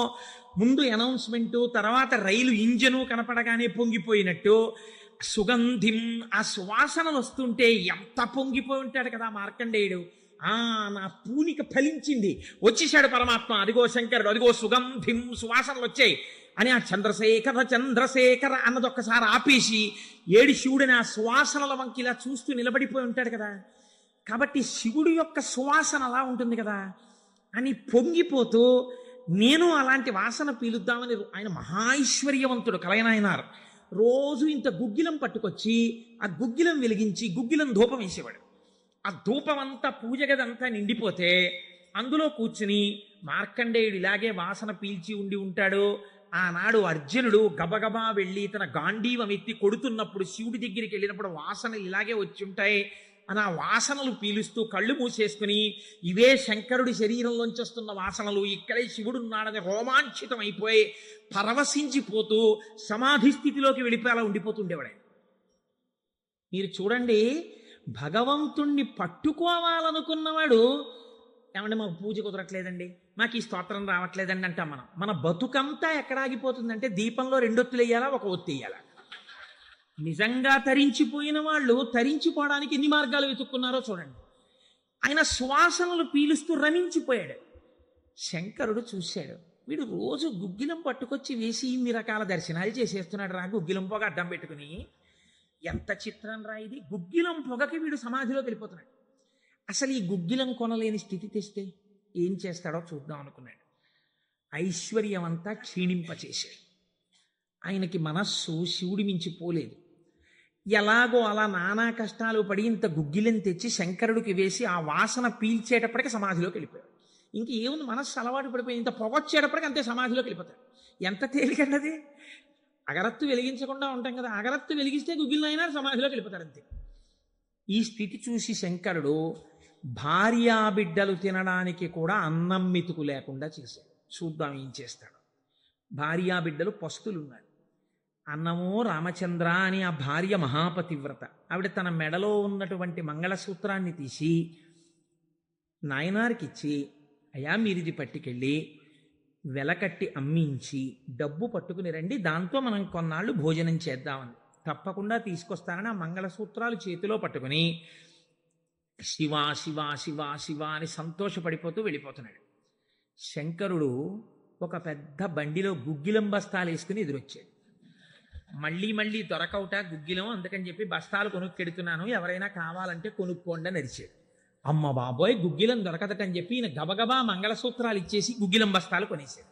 ముందు అనౌన్స్మెంటు, తర్వాత రైలు ఇంజను కనపడగానే పొంగిపోయినట్టు సుగంధిం, ఆ సువాసనలు వస్తుంటే ఎంత పొంగిపోయి ఉంటాడు కదా మార్కండేయుడు. నా పూనిక ఫలించింది, వచ్చేసాడు పరమాత్మ, అదిగో శంకరుడు, అదిగో సుగంధిం, సువాసనలు వచ్చాయి అని ఆ చంద్రశేఖర చంద్రశేఖర అన్నది ఒక్కసారి ఆపేసి ఏడు శివుడిని ఆ సువాసనల వంకి ఇలా చూస్తూ నిలబడిపోయి ఉంటాడు కదా. కాబట్టి శివుడి యొక్క సువాసన అలా ఉంటుంది కదా అని పొంగిపోతూ నేను అలాంటి వాసన పీలుద్దామని, ఆయన మహాైశ్వర్యవంతుడు కలయనాయనార్. రోజు ఇంత గుగ్గిలం పట్టుకొచ్చి ఆ గుగ్గిలం వెలిగించి గుగ్గిలం ధూపం వేసేవాడు. ఆ ధూపం అంతా పూజ గదంతా నిండిపోతే అందులో కూర్చుని మార్కండేయుడు ఇలాగే వాసన పీల్చి ఉండి ఉంటాడు. ఆనాడు అర్జునుడు గబగబా వెళ్ళి తన గాంధీవం ఎత్తి కొడుతున్నప్పుడు శివుడి దగ్గరికి వెళ్ళినప్పుడు వాసనలు ఇలాగే వచ్చి ఉంటాయి అని ఆ వాసనలు పీలుస్తూ కళ్ళు మూసేసుకుని, ఇవే శంకరుడి శరీరంలోంచి వస్తున్న వాసనలు, ఇక్కడే శివుడు ఉన్నాడని రోమాంచితం అయిపోయి పరవశించిపోతూ సమాధి స్థితిలోకి వెళ్ళిపోయేలా ఉండిపోతుండేవాడు. మీరు చూడండి, భగవంతుణ్ణి పట్టుకోవాలనుకున్నవాడు, ఏమంటే మాకు పూజ కుదరట్లేదండి, మాకు ఈ స్తోత్రం రావట్లేదండి అంటాం మనం. మన బతుకంతా ఎక్కడ ఆగిపోతుందంటే దీపంలో 2 ఒత్తులు వేయాలా, 1 ఒత్తి వేయాలా. నిజంగా తరించిపోయిన వాళ్ళు తరించిపోవడానికి ఎన్ని మార్గాలు వెతుక్కున్నారో చూడండి. ఆయన సువాసనలు పీలుస్తూ రమించిపోయాడు. శంకరుడు చూశాడు, వీడు రోజు గుగ్గిలం పట్టుకొచ్చి వేసి ఇన్ని రకాల దర్శనాలు చేసేస్తున్నాడు రా, గుగ్గిలం పొగ అడ్డం పెట్టుకుని. ఎంత చిత్రం రా ఇది, గుగ్గిలం పొగకి వీడు సమాధిలోకి వెళ్ళిపోతున్నాడు. అసలు ఈ గుగ్గిలం కొనలేని స్థితి తెస్తే ఏం చేస్తాడో చూద్దాం అనుకున్నాడు. ఐశ్వర్యం అంతా క్షీణింపచేశాడు. ఆయనకి మనస్సు శివుడి మించి పోలేదు. ఎలాగో అలా నానా కష్టాలు పడి ఇంత గుగ్గిలం తెచ్చి శంకరుడికి వేసి ఆ వాసన పీల్చేటప్పటికి సమాధిలోకి వెళ్ళిపోయాడు. ఇంక ఏముంది, మనస్సు అలవాటు పడిపోయి ఇంత పొగొచ్చేటప్పటికి అంతే సమాధిలోకి వెళ్ళిపోతాడు. ఎంత తేలికండి. అగరత్తు వెలిగించకుండా ఉంటాం కదా, అగరత్తు వెలిగిస్తే గుగ్గిలం అయినా సమాధిలోకి వెళ్ళిపోతాడు అంతే. ఈ స్థితి చూసి శంకరుడు భార్యాబిడ్డలు తినడానికి కూడా అన్నం మెతుకు లేకుండా చేశాడు. చూద్దాం ఏం చేస్తాడు. భార్యాబిడ్డలు పస్తులున్నారు. అన్నమో రామచంద్ర అని ఆ భార్య మహాపతివ్రత. ఆవిడ తన మెడలో ఉన్నటువంటి మంగళసూత్రాన్ని తీసి నాయనారికి ఇచ్చి, అయ్యా మీరు ఇది పట్టుకెళ్ళి వెలకట్టి అమ్మించి డబ్బు పట్టుకుని రండి, దాంతో మనం కొన్నాళ్ళు భోజనం చేద్దామని. తప్పకుండా తీసుకొస్తానని ఆ మంగళసూత్రాలు చేతిలో పట్టుకుని శివ శివ శివ శివ అని సంతోషపడిపోతూ వెళ్ళిపోతున్నాడు. శంకరుడు ఒక పెద్ద బండిలో గుగ్గిలం బస్తాలు వేసుకుని ఎదురొచ్చాడు. మళ్ళీ దొరకవుట గుగ్గిలం, అందుకని చెప్పి బస్తాలు కొనుక్కెడుతున్నాను, ఎవరైనా కావాలంటే కొనుక్కోండి అని అరిచాడు. అమ్మ బాబోయ్, గుగ్గిలం దొరకదటని చెప్పి ఈయన గబగబా మంగళసూత్రాలు ఇచ్చేసి గుగ్గిలం బస్తాలు కొనేశాడు.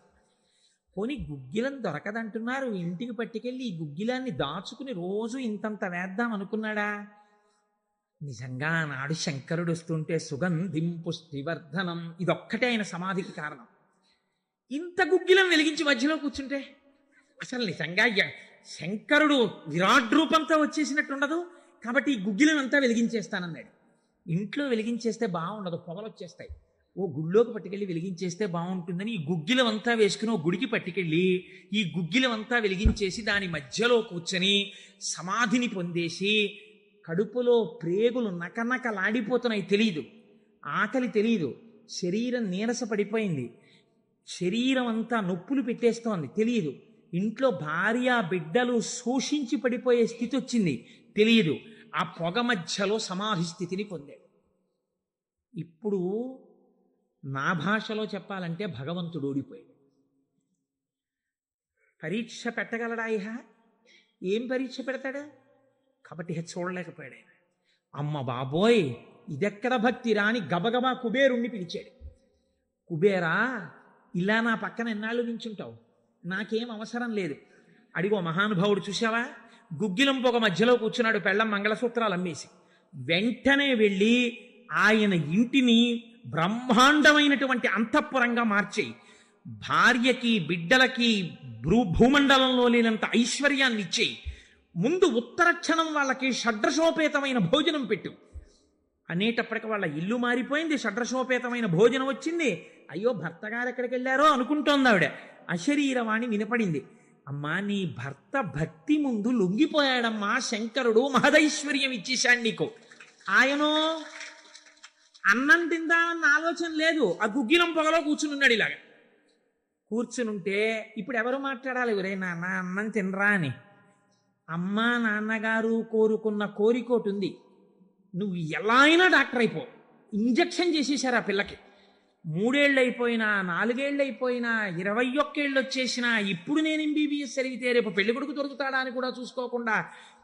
పోనీ గుగ్గిలం దొరకదంటున్నారు, ఇంటికి పట్టుకెళ్ళి ఈ గుగ్గిలాన్ని దాచుకుని రోజు ఇంతంత వేద్దాం అనుకున్నాడా? నిజంగా నాడు శంకరుడు వస్తుంటే సుగంధిం పుష్టివర్ధనం, ఇదొక్కటే ఆయన సమాధికి కారణం. ఇంత గుగ్గిలం వెలిగించి మధ్యలో కూర్చుంటే అసలు నిజంగా శంకరుడు విరాట్ రూపంతో వచ్చేసినట్టుండదు. కాబట్టి ఈ గుగ్గిలం అంతా వెలిగించేస్తానన్నాడు. ఇంట్లో వెలిగించేస్తే బాగుండదు, పొగలు వచ్చేస్తాయి. ఓ గుళ్ళోకి పట్టుకెళ్ళి వెలిగించేస్తే బాగుంటుందని ఈ గుగ్గిలం అంతా వేసుకుని ఓ గుడికి పట్టుకెళ్ళి ఈ గుగ్గిలం అంతా వెలిగించేసి దాని మధ్యలో కూర్చొని సమాధిని పొందేసి, కడుపులో ప్రేగులు నకనకలాడిపోతున్నాయి, తెలియదు, ఆకలి తెలియదు, శరీరం నీరస పడిపోయింది, శరీరం అంతా నొప్పులు పెట్టేస్తోంది, తెలియదు, ఇంట్లో భార్య బిడ్డలు శోషించి పడిపోయే స్థితి వచ్చింది, తెలియదు. ఆ పొగ మధ్యలో సమాధి స్థితిని పొందాడు. ఇప్పుడు నా భాషలో చెప్పాలంటే భగవంతుడు ఓడిపోయాడు. పరీక్ష పెట్టగలడా ఇహ? ఏం పరీక్ష పెడతాడు? కాబట్టి ఇహ చూడలేకపోయాడు ఆయన. అమ్మ బాబోయ్, ఇదెక్కడ భక్తిరా అని గబగబా కుబేరుణ్ణి పిలిచాడు. కుబేరా, ఇలా నా పక్కన ఎన్నాళ్ళు నించుంటావు? నాకేం అవసరం లేదు. అడిగో మహానుభావుడు చూసావా, గుగ్గిలం పొగ మధ్యలో కూర్చున్నాడు పెళ్ళం మంగళసూత్రాలు అమ్మేసి. వెంటనే వెళ్ళి ఆయన ఇంటిని బ్రహ్మాండమైనటువంటి అంతఃపురంగా మార్చేయి, భార్యకి బిడ్డలకి భూమండలంలో లేనంత ఐశ్వర్యాన్ని ఇచ్చేయి, ముందు ఉత్తర క్షణం వాళ్ళకి షడ్రసోపేతమైన భోజనం పెట్టు అనేటప్పటికి వాళ్ళ ఇల్లు మారిపోయింది. షడ్రసోపేతమైన భోజనం వచ్చింది. అయ్యో భర్త గారు ఎక్కడికి వెళ్ళారో అనుకుంటోంది ఆవిడ. అశరీరవాణి వినపడింది. అమ్మా, నీ భర్త భక్తి ముందు లొంగిపోయాడమ్మా, శంకరుడు మహదైశ్వర్యం ఇచ్చేశాడు నీకు. ఆయనో అన్నం తిందామన్న ఆలోచన లేదు, ఆ గుగ్గిలం పొగలో కూర్చునున్నాడు. ఇలాగా కూర్చునుంటే ఇప్పుడు ఎవరు మాట్లాడాలి? ఒరే నాన్న అన్నం తినరా అని. అమ్మా నాన్నగారు కోరుకున్న కోరికోటి ఉంది, నువ్వు ఎలా అయినా డాక్టర్ అయిపో. ఇంజక్షన్ చేసేశారు ఆ పిల్లకి. 3 ఏళ్ళు అయిపోయినా, 4 ఏళ్ళు అయిపోయినా, 21 ఏళ్ళు వచ్చేసినా, ఇప్పుడు నేను ఎంబీబీఎస్ చదివితే రేపు పెళ్లి కొడుకు దొరుకుతాడా అని కూడా చూసుకోకుండా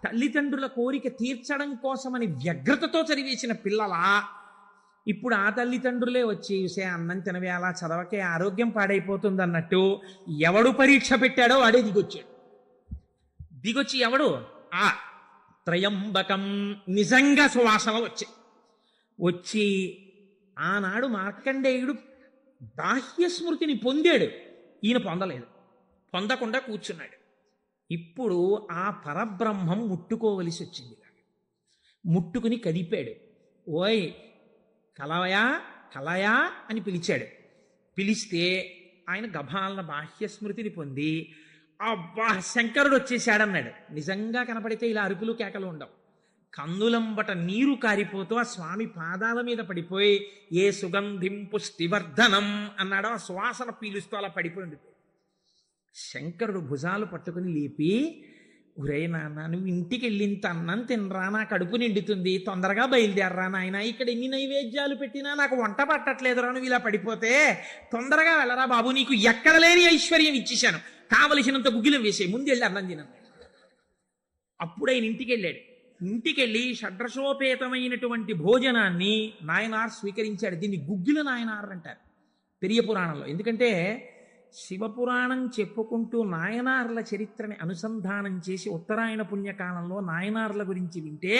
తల్లిదండ్రుల కోరిక తీర్చడం కోసమని వ్యగ్రతతో చదివేసిన పిల్లలా ఇప్పుడు ఆ తల్లిదండ్రులే వచ్చి సే అన్నం తినవే, అలా చదవకే, ఆరోగ్యం పాడైపోతుంది అన్నట్టు ఎవడు పరీక్ష పెట్టాడో వాడే దిగొచ్చాడు. దిగొచ్చి ఎవడు? ఆ త్రయంబకం నిజంగా సువాసన వచ్చి ఆనాడు మార్కండేయుడు బాహ్య స్మృతిని పొందాడు, ఈయన పొందలేదు. పొందకుండా కూర్చున్నాడు. ఇప్పుడు ఆ పరబ్రహ్మం ముట్టుకోవలసి వచ్చింది. ముట్టుకుని కదిపాడు. ఓయ్ కలయా కలయా అని పిలిచాడు. పిలిస్తే ఆయన గభాలన బాహ్య స్మృతిని పొంది అబ్బా శంకరుడు వచ్చేసాడన్నాడు. నిజంగా కనపడితే ఇలా అరుపులు కేకలు ఉండవు. కన్నులంబట నీరు కారిపోతూ ఆ స్వామి పాదాల మీద పడిపోయి ఏ సుగంధిం పుష్టివర్ధనం అన్నాడో ఆ సువాసన పీలుస్తూ అలా పడిపోయింది. శంకరుడు భుజాలు పట్టుకుని లేపి, ఒరే నాన్న, నువ్వు ఇంటికి వెళ్ళింత అన్నం తినరా, నా కడుపు నిండుతుంది, తొందరగా బయలుదేరరా నాయన, ఇక్కడ ఎన్ని నైవేద్యాలు పెట్టినా నాకు వంట పట్టట్లేదురా, నువ్వు ఇలా పడిపోతే తొందరగా వెళ్ళరా బాబు, నీకు ఎక్కడ లేని ఐశ్వర్యం ఇచ్చేశాను, కావలసినంత గుగ్గిలం వేసే, ముందు వెళ్ళి అన్నం తినన్నాడు. అప్పుడు ఆయన ఇంటికి వెళ్ళాడు. ఇంటికెళ్ళి షడ్రసోపేతమైనటువంటి భోజనాన్ని నాయనార్ స్వీకరించాడు. దీన్ని గుగ్గిల నాయనార్ అంటారు పెరియ పురాణంలో. ఎందుకంటే శివపురాణం చెప్పుకుంటూ నాయనార్ల చరిత్రని అనుసంధానం చేసి ఉత్తరాయణ పుణ్యకాలంలో నాయనార్ల గురించి వింటే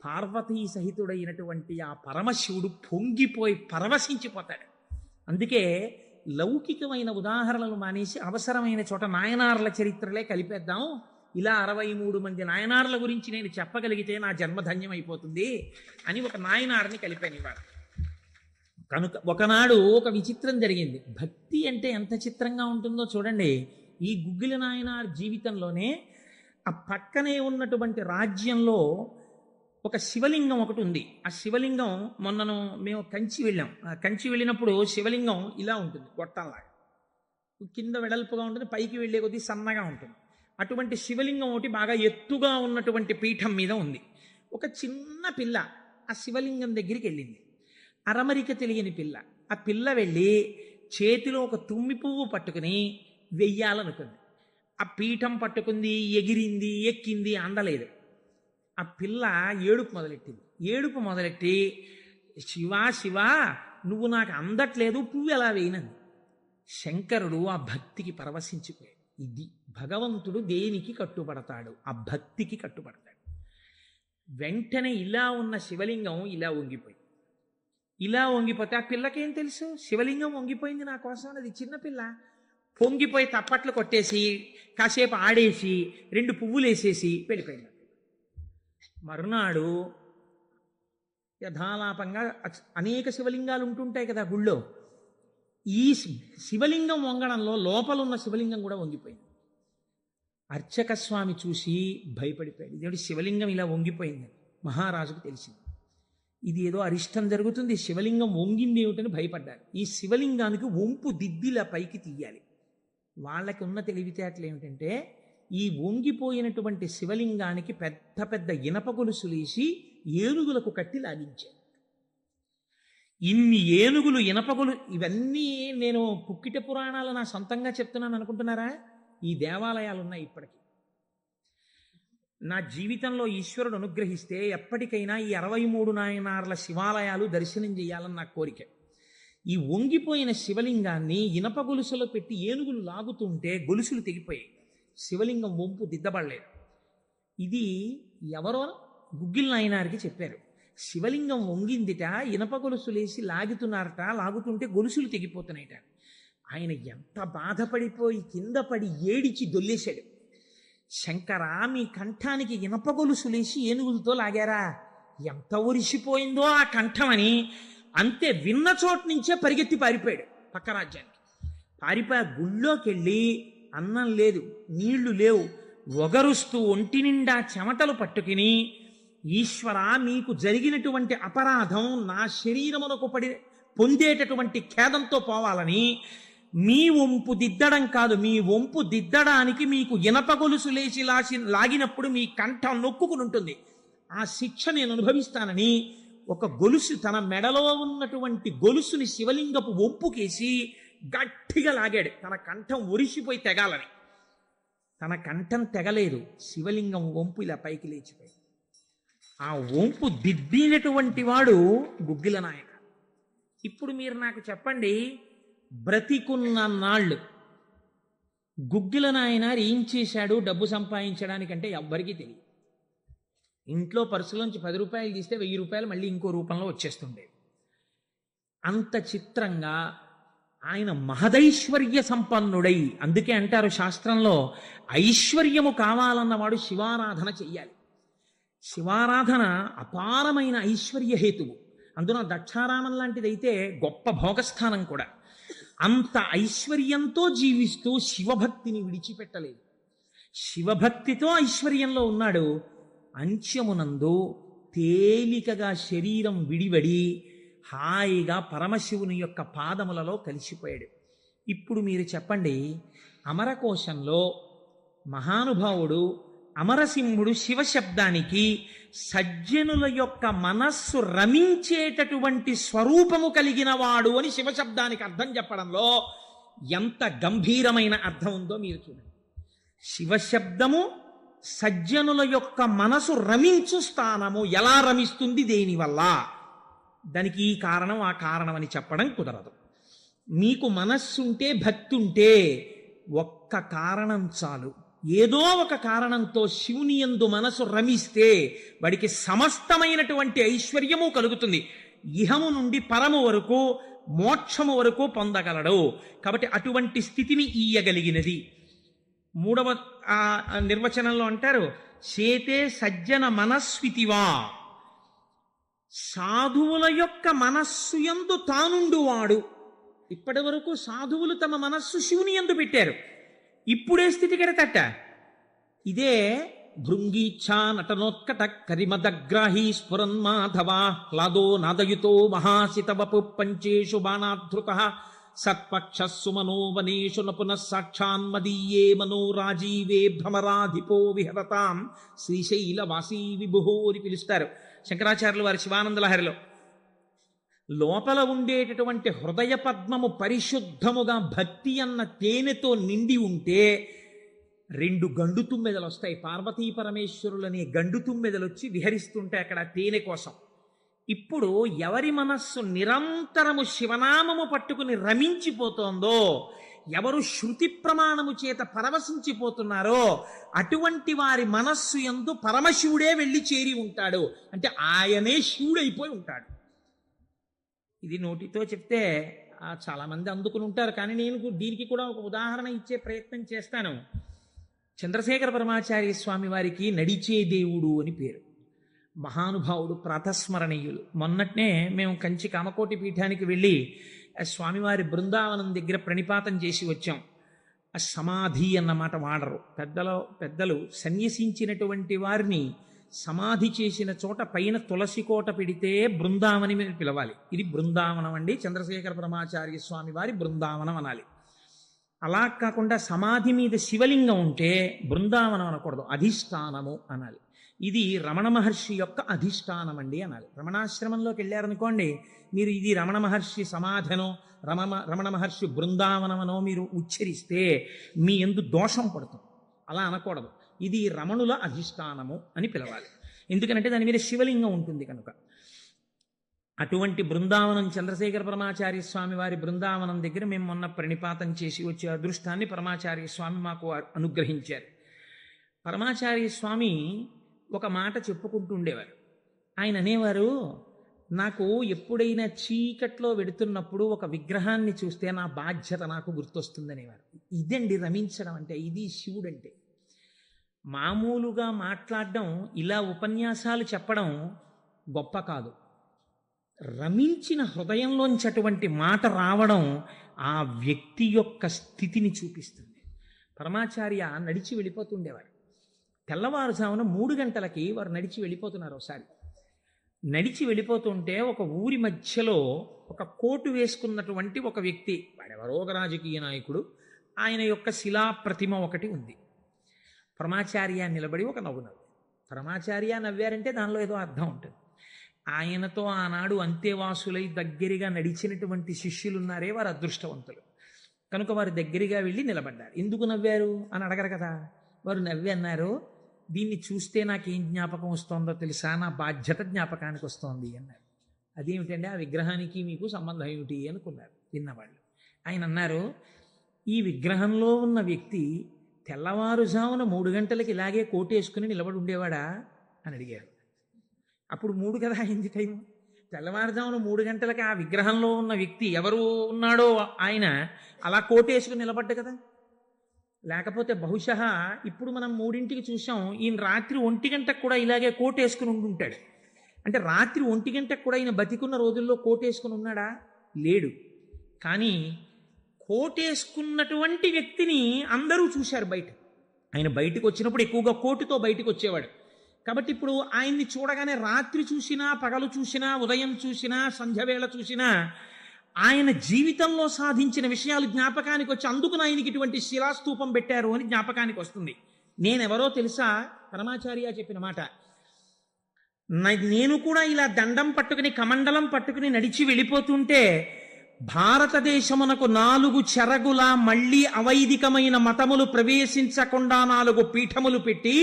పార్వతీ సహితుడైనటువంటి ఆ పరమశివుడు పొంగిపోయి పరవశించిపోతాడు. అందుకే లౌకికమైన ఉదాహరణలు మానేసి అవసరమైన చోట నాయనార్ల చరిత్రలే కలిపేద్దాం. ఇలా 63 మంది నాయనార్ల గురించి నేను చెప్పగలిగితే నా జన్మధన్యం అయిపోతుంది అని ఒక నాయనార్ని కలిపాను ఇవాళ. కనుక ఒకనాడు ఒక విచిత్రం జరిగింది. భక్తి అంటే ఎంత చిత్రంగా ఉంటుందో చూడండి. ఈ గుగ్గిల నాయనార్ జీవితంలోనే ఆ పక్కనే ఉన్నటువంటి రాజ్యంలో ఒక శివలింగం ఒకటి ఉంది. ఆ శివలింగం మొన్నను మేము కంచి వెళ్ళాం. ఆ కంచి వెళ్ళినప్పుడు శివలింగం ఇలా ఉంటుంది, గొట్టంలాగా కింద వెడల్పుగా ఉంటుంది, పైకి వెళ్ళే కొద్దీ సన్నగా ఉంటుంది. అటువంటి శివలింగం ఒకటి బాగా ఎత్తుగా ఉన్నటువంటి పీఠం మీద ఉంది. ఒక చిన్న పిల్ల ఆ శివలింగం దగ్గరికి వెళ్ళింది. అరమరిక తెలియని పిల్ల. ఆ పిల్ల వెళ్ళి చేతిలో ఒక తుమ్మి పువ్వు పట్టుకుని వెయ్యాలనుకుంది. ఆ పీఠం పట్టుకుంది, ఎగిరింది, ఎక్కింది, అందలేదు. ఆ పిల్ల ఏడుపు మొదలెట్టింది. ఏడుపు మొదలెట్టి శివా శివా నువ్వు నాకు అందట్లేదు, పువ్వు ఎలా వేయనంది. శంకరుడు ఆ భక్తికి పరవశించిపోయాడు. ఇది భగవంతుడు దేనికి కట్టుబడతాడు? ఆ భక్తికి కట్టుబడతాడు. వెంటనే ఇలా ఉన్న శివలింగం ఇలా వంగిపోయింది. ఇలా వంగిపోతే ఆ పిల్లకేం తెలుసు? శివలింగం వంగిపోయింది నా కోసం, అది చిన్నపిల్ల. పొంగిపోయి తప్పట్లు కొట్టేసి కాసేపు ఆడేసి 2 పువ్వులు వేసేసి వెళ్ళిపోయింది. మరునాడు యథాలాపంగా అనేక శివలింగాలు ఉంటుంటాయి కదా గుళ్ళో. ఈ శివలింగం వంగడంలో లోపల ఉన్న శివలింగం కూడా వంగిపోయింది. అర్చక స్వామి చూసి భయపడిపోయాడు. ఇదేంటి శివలింగం ఇలా వంగిపోయింది. మహారాజుకు తెలిసింది. ఇది ఏదో అరిష్టం జరుగుతుంది, శివలింగం వంగింది ఏమిటని భయపడ్డారు. ఈ శివలింగానికి వంపు దిద్దిలా పైకి తీయాలి. వాళ్ళకి ఉన్న తెలివితేటలు ఏమిటంటే ఈ వంగిపోయినటువంటి శివలింగానికి పెద్ద పెద్ద ఇనప గొలుసులేసి ఏనుగులకు కట్టి లాగించారు. ఇన్ని ఏనుగులు ఇనపగులు, ఇవన్నీ నేను పుక్కిట పురాణాలు నా సొంతంగా చెప్తున్నాను అనుకుంటున్నారా? ఈ దేవాలయాలు ఉన్నాయి ఇప్పటికీ. నా జీవితంలో ఈశ్వరుడు అనుగ్రహిస్తే ఎప్పటికైనా ఈ 63 నాయనార్ల శివాలయాలు దర్శనం చేయాలని నా కోరిక. ఈ వంగిపోయిన శివలింగాన్ని ఇనప గొలుసులో పెట్టి ఏనుగులు లాగుతుంటే గొలుసులు తెగిపోయాయి, శివలింగం వంపు దిద్దబడలేదు. ఇది ఎవరో గుగ్గిల్ నాయనారికి చెప్పారు. శివలింగం వంగిందిట, ఇనప గొలుసులేసి లాగుతున్నారట, లాగుతుంటే గొలుసులు తెగిపోతున్నాయిట. ఆయన ఎంత బాధపడిపోయి కింద పడి ఏడిచి దొల్లేశాడు. శంకరా, మీ కంఠానికి ఇనప గొలుసులేసి ఏనుగులతో లాగారా? ఎంత ఒరిసిపోయిందో ఆ కంఠమని. అంతే, విన్న చోటు నుంచే పరిగెత్తి పారిపోయాడు పక్క రాజ్యానికి. పారిపోయి గుళ్ళోకి వెళ్ళి అన్నం లేదు, నీళ్లు లేవు, ఒగరుస్తూ ఒంటి నిండా చెమటలు పట్టుకుని, ఈశ్వర, మీకు జరిగినటువంటి అపరాధం నా శరీరమునకు పొందేటటువంటి ఖేదంతో పోవాలని మీ వంపు దిద్దడం కాదు, మీ వంపు దిద్దడానికి మీకు ఇనప గొలుసు లేచి లాగినప్పుడు మీ కంఠం నొక్కుకుని ఉంటుంది, ఆ శిక్ష నేను అనుభవిస్తానని ఒక గొలుసు, తన మెడలో ఉన్నటువంటి గొలుసుని శివలింగపు వంపుకేసి గట్టిగా లాగాడు, తన కంఠం ఒరిసిపోయి తెగాలని. తన కంఠం తెగలేదు, శివలింగం వంపు ఇలా పైకి లేచిపోయి. ఆ వంపు దిద్దినటువంటి వాడు గుగ్గిల నాయన. ఇప్పుడు మీరు నాకు చెప్పండి, బ్రతికున్న నాళ్ళు గుగ్గిల నాయనారు ఏం చేశాడు డబ్బు సంపాదించడానికంటే ఎవ్వరికీ తెలియదు. ఇంట్లో పర్సులోంచి 10 రూపాయలు తీస్తే 1000 రూపాయలు మళ్ళీ ఇంకో రూపంలో వచ్చేస్తుండేవి. అంత చిత్రంగా ఆయన మహదైశ్వర్య సంపన్నుడై, అందుకే అంటారు శాస్త్రంలో, ఐశ్వర్యము కావాలన్నవాడు శివారాధన చెయ్యాలి. శివారాధన అపారమైన ఐశ్వర్య హేతువు. అందున దక్షారామం లాంటిదైతే గొప్ప భోగస్థానం కూడా. అంత ఐశ్వర్యంతో జీవిస్తూ శివభక్తిని విడిచిపెట్టలేదు. శివభక్తితో ఐశ్వర్యంలో ఉన్నాడు. అంత్యమునందు తేలికగా శరీరం విడివడి హాయిగా పరమశివుని యొక్క పాదములలో కలిసిపోయాడు. ఇప్పుడు మీరు చెప్పండి, అమరకోశంలో మహానుభావుడు అమరసింహుడు శివశబ్దానికి సజ్జనుల యొక్క మనస్సు రమించేటటువంటి స్వరూపము కలిగిన వాడు అని శివశబ్దానికి అర్థం చెప్పడంలో ఎంత గంభీరమైన అర్థం ఉందో మీరు చూడండి. శివశబ్దము సజ్జనుల యొక్క మనసు రమించు స్థానము. ఎలా రమిస్తుంది, దేనివల్ల? దానికి ఈ కారణం ఆ కారణం అని చెప్పడం కుదరదు. మీకు మనస్సుంటే, భక్తి ఉంటే ఒక్క కారణం చాలు. ఏదో ఒక కారణంతో శివుని యందు మనసు రమిస్తే వాడికి సమస్తమైనటువంటి ఐశ్వర్యము కలుగుతుంది. ఇహము నుండి పరము వరకు, మోక్షము వరకు పొందగలడు. కాబట్టి అటువంటి స్థితిని ఇయ్యగలిగినది. 3వ నిర్వచనంలో అంటారు, చేతే సజ్జన మనస్వితివా. సాధువుల యొక్క మనస్సు యందు తానుండువాడు. ఇప్పటి వరకు సాధువులు తమ మనస్సు శివుని యందు పెట్టారు. ఇప్పుడే స్థితి కడతట. ఇదే భృంగీచ్ఛా నటనోత్కట కరిమదగ్రాహీ స్ఫురన్మాధవ హ్లాదో నాదయుతో మహాసితవపు పంచేషు బాణాధృత సత్పక్ష సుమనో వనేషు నపునః సాక్షాన్మదీయే మనో రాజీవే భ్రమరాధిపో విహరతాం శ్రీశైలవాసీ విభుహో అని పిలుస్తారు శంకరాచార్యులు వారి శివానందలహరిలో. లోపల ఉండేటటువంటి హృదయ పద్మము పరిశుద్ధముగా భక్తి అన్న తేనెతో నిండి ఉంటే 2 గండు తుమ్మెదలు వస్తాయి. పార్వతీ పరమేశ్వరులనే గండు తుమ్మెదలు వచ్చి విహరిస్తుంటే అక్కడ తేనె కోసం. ఇప్పుడు ఎవరి మనస్సు నిరంతరము శివనామము పట్టుకుని రమించిపోతోందో, ఎవరు శృతి ప్రమాణము చేత పరవశించిపోతున్నారో అటువంటి వారి మనస్సు యందు పరమశివుడే వెళ్ళి చేరి ఉంటాడు. అంటే ఆయనే శివుడైపోయి ఉంటాడు. ఇది నోటితో చెప్తే చాలామంది అందుకుని ఉంటారు, కానీ నేను దీనికి కూడా ఒక ఉదాహరణ ఇచ్చే ప్రయత్నం చేస్తాను. చంద్రశేఖర పరమాచార్య స్వామి వారికి నడిచే దేవుడు అని పేరు. మహానుభావుడు, ప్రాతస్మరణీయులు. మొన్నట్నే మేము కంచి కామకోటి పీఠానికి వెళ్ళి స్వామివారి బృందావనం దగ్గర ప్రణిపాతం చేసి వచ్చాం. ఆ సమాధి అన్నమాట వాడరు పెద్దలు. సన్యసించినటువంటి వారిని సమాధి చేసిన చోట పైన తులసి కోట పెడితే బృందావని మీద పిలవాలి. ఇది బృందావనం అండి, చంద్రశేఖర పరమాచార్య స్వామి వారి బృందావనం అనాలి. ఆ అలా కాకుండా సమాధి మీద శివలింగం ఉంటే బృందావనం అనకూడదు, అధిష్టానము అనాలి. ఇది రమణ మహర్షి యొక్క అధిష్టానం అండి అనాలి. రమణాశ్రమంలోకి వెళ్ళారనుకోండి, మీరు ఇది రమణ మహర్షి సమాధనో రమణ మహర్షి బృందావనమనో మీరు ఉచ్చరిస్తే మీ యందు దోషం పడుతుంది. అలా అనకూడదు. ఇది రమణుల అధిష్టానము అని పిలవాలి. ఎందుకంటే దాని మీద శివలింగం ఉంటుంది కనుక. అటువంటి బృందావనం చంద్రశేఖర పరమాచార్య స్వామి వారి బృందావనం దగ్గర మేము మొన్న ప్రణిపాతం చేసి వచ్చే అదృష్టాన్ని పరమాచార్య స్వామి మాకు అనుగ్రహించారు. పరమాచార్య స్వామి ఒక మాట చెప్పుకుంటూ ఉండేవారు. ఆయన అనేవారు, నాకు ఎప్పుడైనా చీకట్లో వెడుతున్నప్పుడు ఒక విగ్రహాన్ని చూస్తే నా బాధ్యత నాకు గుర్తొస్తుందనేవారు. ఇదండి రమించడం అంటే, ఇది శివుడు అంటే. మామూలుగా మాట్లాడడం, ఇలా ఉపన్యాసాలు చెప్పడం గొప్ప కాదు. రమించిన హృదయంలోంచి అటువంటి మాట రావడం ఆ వ్యక్తి యొక్క స్థితిని చూపిస్తుంది. పరమాచార్య నడిచి వెళ్ళిపోతుండేవారు. తెల్లవారుజామున 3 గంటలకి వారు నడిచి వెళ్ళిపోతున్నారు. ఒకసారి నడిచి వెళ్ళిపోతుంటే ఒక ఊరి మధ్యలో ఒక కోటు వేసుకున్నటువంటి ఒక వ్యక్తి, వాడెవరో ఒక రాజకీయ నాయకుడు, ఆయన యొక్క శిలా ప్రతిమ ఒకటి ఉంది. పరమాచార్య నిలబడి ఒక నవ్వు నవ్వు. పరమాచార్య నవ్వారంటే దానిలో ఏదో అర్థం ఉంటుంది. ఆయనతో ఆనాడు అంతేవాసులై దగ్గరగా నడిచినటువంటి శిష్యులున్నారే, వారు అదృష్టవంతులు కనుక వారు దగ్గరగా వెళ్ళి నిలబడ్డారు. ఎందుకు నవ్వారు అని అడగరు కదా. వారు నవ్వి అన్నారు, దీన్ని చూస్తే నాకేం జ్ఞాపకం వస్తుందో తెలుసా, నా బాధ్యత జ్ఞాపకానికి వస్తోంది అన్నారు. అదేమిటండి, ఆ విగ్రహానికి మీకు సంబంధం ఏమిటి అనుకున్నారు విన్నవాళ్ళు. ఆయన అన్నారు, ఈ విగ్రహంలో ఉన్న వ్యక్తి తెల్లవారుజామున 3 గంటలకి ఇలాగే కోటేసుకుని నిలబడి ఉండేవాడా అని అడిగారు. అప్పుడు 3 కదా అయింది టైం. తెల్లవారుజామున 3 గంటలకి ఆ విగ్రహంలో ఉన్న వ్యక్తి ఎవరు ఉన్నాడో ఆయన అలా కోటేసుకుని నిలబడ్డ కదా. లేకపోతే బహుశా ఇప్పుడు మనం 3ంటికి చూసాం, ఈయన రాత్రి 1 గంటకు కూడా ఇలాగే కోటేసుకుని ఉంటుంటాడు. అంటే రాత్రి 1 గంటకు కూడా ఈయన బతికున్న రోజుల్లో కోటేసుకుని ఉన్నాడా? లేడు. కానీ కోటేసుకున్నటువంటి వ్యక్తిని అందరూ చూశారు బయట. ఆయన బయటకు వచ్చినప్పుడు ఎక్కువగా కోటుతో బయటకు వచ్చేవాడు. కాబట్టి ఇప్పుడు ఆయన్ని చూడగానే రాత్రి చూసినా, పగలు చూసినా, ఉదయం చూసినా, సంధ్యవేళ చూసినా ఆయన జీవితంలో సాధించిన విషయాలు జ్ఞాపకానికి వచ్చి, అందుకు ఆయనకి ఇటువంటి శిలాస్తూపం పెట్టారు అని జ్ఞాపకానికి వస్తుంది. నేనెవరో తెలుసా? పరమాచార్య చెప్పిన మాట. నేను కూడా ఇలా దండం పట్టుకుని కమండలం పట్టుకుని నడిచి వెళ్ళిపోతుంటే భారతదేశమునకు 4 చెరగుల మళ్ళీ అవైదికమైన మతములు ప్రవేశించకుండా 4 పీఠములు పెట్టి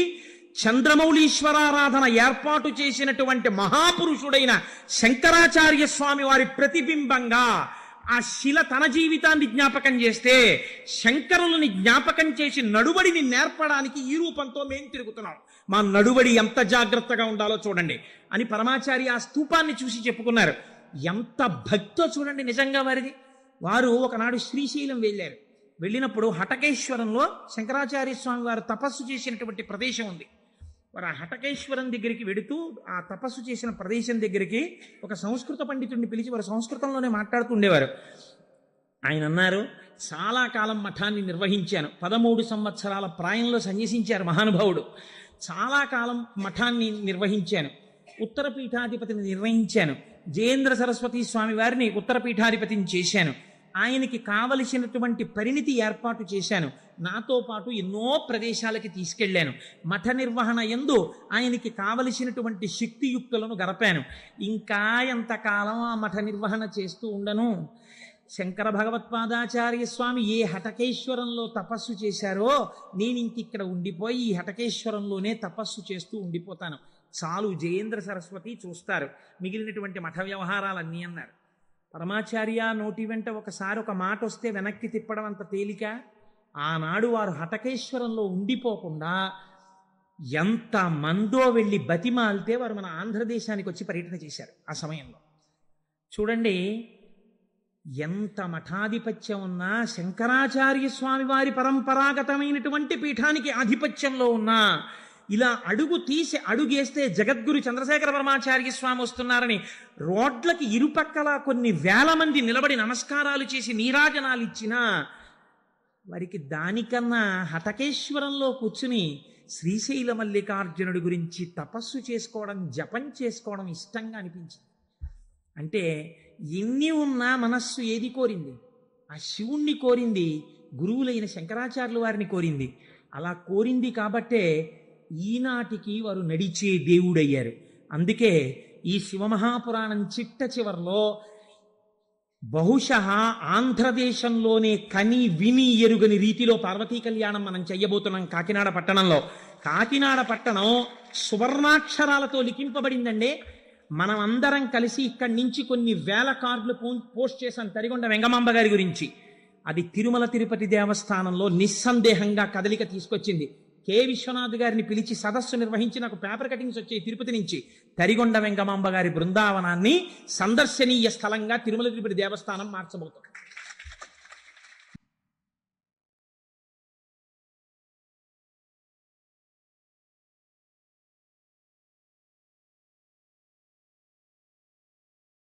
చంద్రమౌళీశ్వరారాధన ఏర్పాటు చేసినటువంటి మహాపురుషుడైన శంకరాచార్య స్వామి వారి ప్రతిబింబంగా ఆ శిల తన జీవితాన్ని జ్ఞాపకం చేస్తే, శంకరులని జ్ఞాపకం చేసి నడువడిని నేర్పడానికి ఈ రూపంతో మేం తిరుగుతున్నాం. మా నడువడి ఎంత జాగ్రత్తగా ఉండాలో చూడండి అని పరమాచార్య ఆ స్తూపాన్ని చూసి చెప్పుకున్నారు. ఎంత భక్తో చూడండి నిజంగా వారిది. వారు ఒకనాడు శ్రీశైలం వెళ్ళారు. వెళ్ళినప్పుడు హటకేశ్వరంలో శంకరాచార్య స్వామి వారు తపస్సు చేసినటువంటి ప్రదేశం ఉంది. వారు ఆ హటకేశ్వరం దగ్గరికి వెడుతూ ఆ తపస్సు చేసిన ప్రదేశం దగ్గరికి ఒక సంస్కృత పండితుడిని పిలిచి వారు సంస్కృతంలోనే మాట్లాడుతూ ఉండేవారు. ఆయన అన్నారు, చాలా కాలం మఠాన్ని నిర్వహించాను. 13 సంవత్సరాల ప్రాయంలో సన్యసించారు మహానుభావుడు. చాలా కాలం మఠాన్ని నిర్వహించాను. ఉత్తర పీఠాధిపతిని నిర్వహించాను. జయేంద్ర సరస్వతి స్వామి వారిని ఉత్తర పీఠాధిపతిని చేశాను. ఆయనకి కావలసినటువంటి పరిణితి ఏర్పాటు చేశాను. నాతో పాటు ఎన్నో ప్రదేశాలకి తీసుకెళ్లాను. మఠ నిర్వహణ యందు ఆయనకి కావలసినటువంటి శక్తియుక్తులను గరపాను. ఇంకా ఎంతకాలం ఆ మఠ నిర్వహణ చేస్తూ ఉండను? శంకర భగవత్పాదాచార్య స్వామి ఏ హటకేశ్వరంలో తపస్సు చేశారో నేను ఇంకిక్కడ ఉండిపోయి ఈ హటకేశ్వరంలోనే తపస్సు చేస్తూ ఉండిపోతాను. చాలు, జయేంద్ర సరస్వతి చూస్తారు మిగిలినటువంటి మఠ వ్యవహారాలన్నీ అన్నారు. పరమాచార్య నోటి వెంట ఒకసారి ఒక మాట వస్తే వెనక్కి తిప్పడం అంత తేలిక? ఆనాడు వారు హటకేశ్వరంలో ఉండిపోకుండా ఎంత మందో వెళ్ళి బతిమాలితే వారు మన ఆంధ్రదేశానికి వచ్చి పర్యటన చేశారు. ఆ సమయంలో చూడండి, ఎంత మఠాధిపత్యం ఉన్నా, శంకరాచార్య స్వామి వారి పరంపరాగతమైనటువంటి పీఠానికి ఆధిపత్యంలో ఉన్నా, ఇలా అడుగు తీసి అడుగేస్తే జగద్గురు చంద్రశేఖర పరమాచార్య స్వామి వస్తున్నారని రోడ్లకి ఇరుపక్కల కొన్ని వేల మంది నిలబడి నమస్కారాలు చేసి నీరాజనాలు ఇచ్చినా వారికి దానికన్నా హటకేశ్వరంలో కూర్చుని శ్రీశైల మల్లికార్జునుడి గురించి తపస్సు చేసుకోవడం, జపం చేసుకోవడం ఇష్టంగా అనిపించింది. అంటే ఎన్ని ఉన్నా మనస్సు ఏది కోరింది? ఆ శివుణ్ణి కోరింది. గురువులైన శంకరాచార్యుల వారిని కోరింది. అలా కోరింది కాబట్టే ఈనాటికి వారు నడిచే దేవుడయ్యారు. అందుకే ఈ శివమహాపురాణం చిట్ట చివర్లో బహుశః ఆంధ్రదేశంలోనే కని విని ఎరుగని రీతిలో పార్వతీ కళ్యాణం మనం చెయ్యబోతున్నాం కాకినాడ పట్టణంలో. కాకినాడ పట్టణం సువర్ణాక్షరాలతో లిఖింపబడిందండి. మనం అందరం కలిసి ఇక్కడి నుంచి కొన్ని వేల కార్డులు పోస్ట్ చేశాం తరిగొండ వెంగమాంబ గారి గురించి. అది తిరుమల తిరుపతి దేవస్థానంలో నిస్సందేహంగా కదలిక తీసుకొచ్చింది. కె విశ్వనాథ్ గారిని పిలిచి సదస్సు నిర్వహించి నాకు పేపర్ కటింగ్స్ వచ్చాయి తిరుపతి నుంచి. తరిగొండ వెంగమాంబ గారి బృందావనాన్ని సందర్శనీయ స్థలంగా తిరుమల తిరుపతి దేవస్థానం మార్చబోతుంది.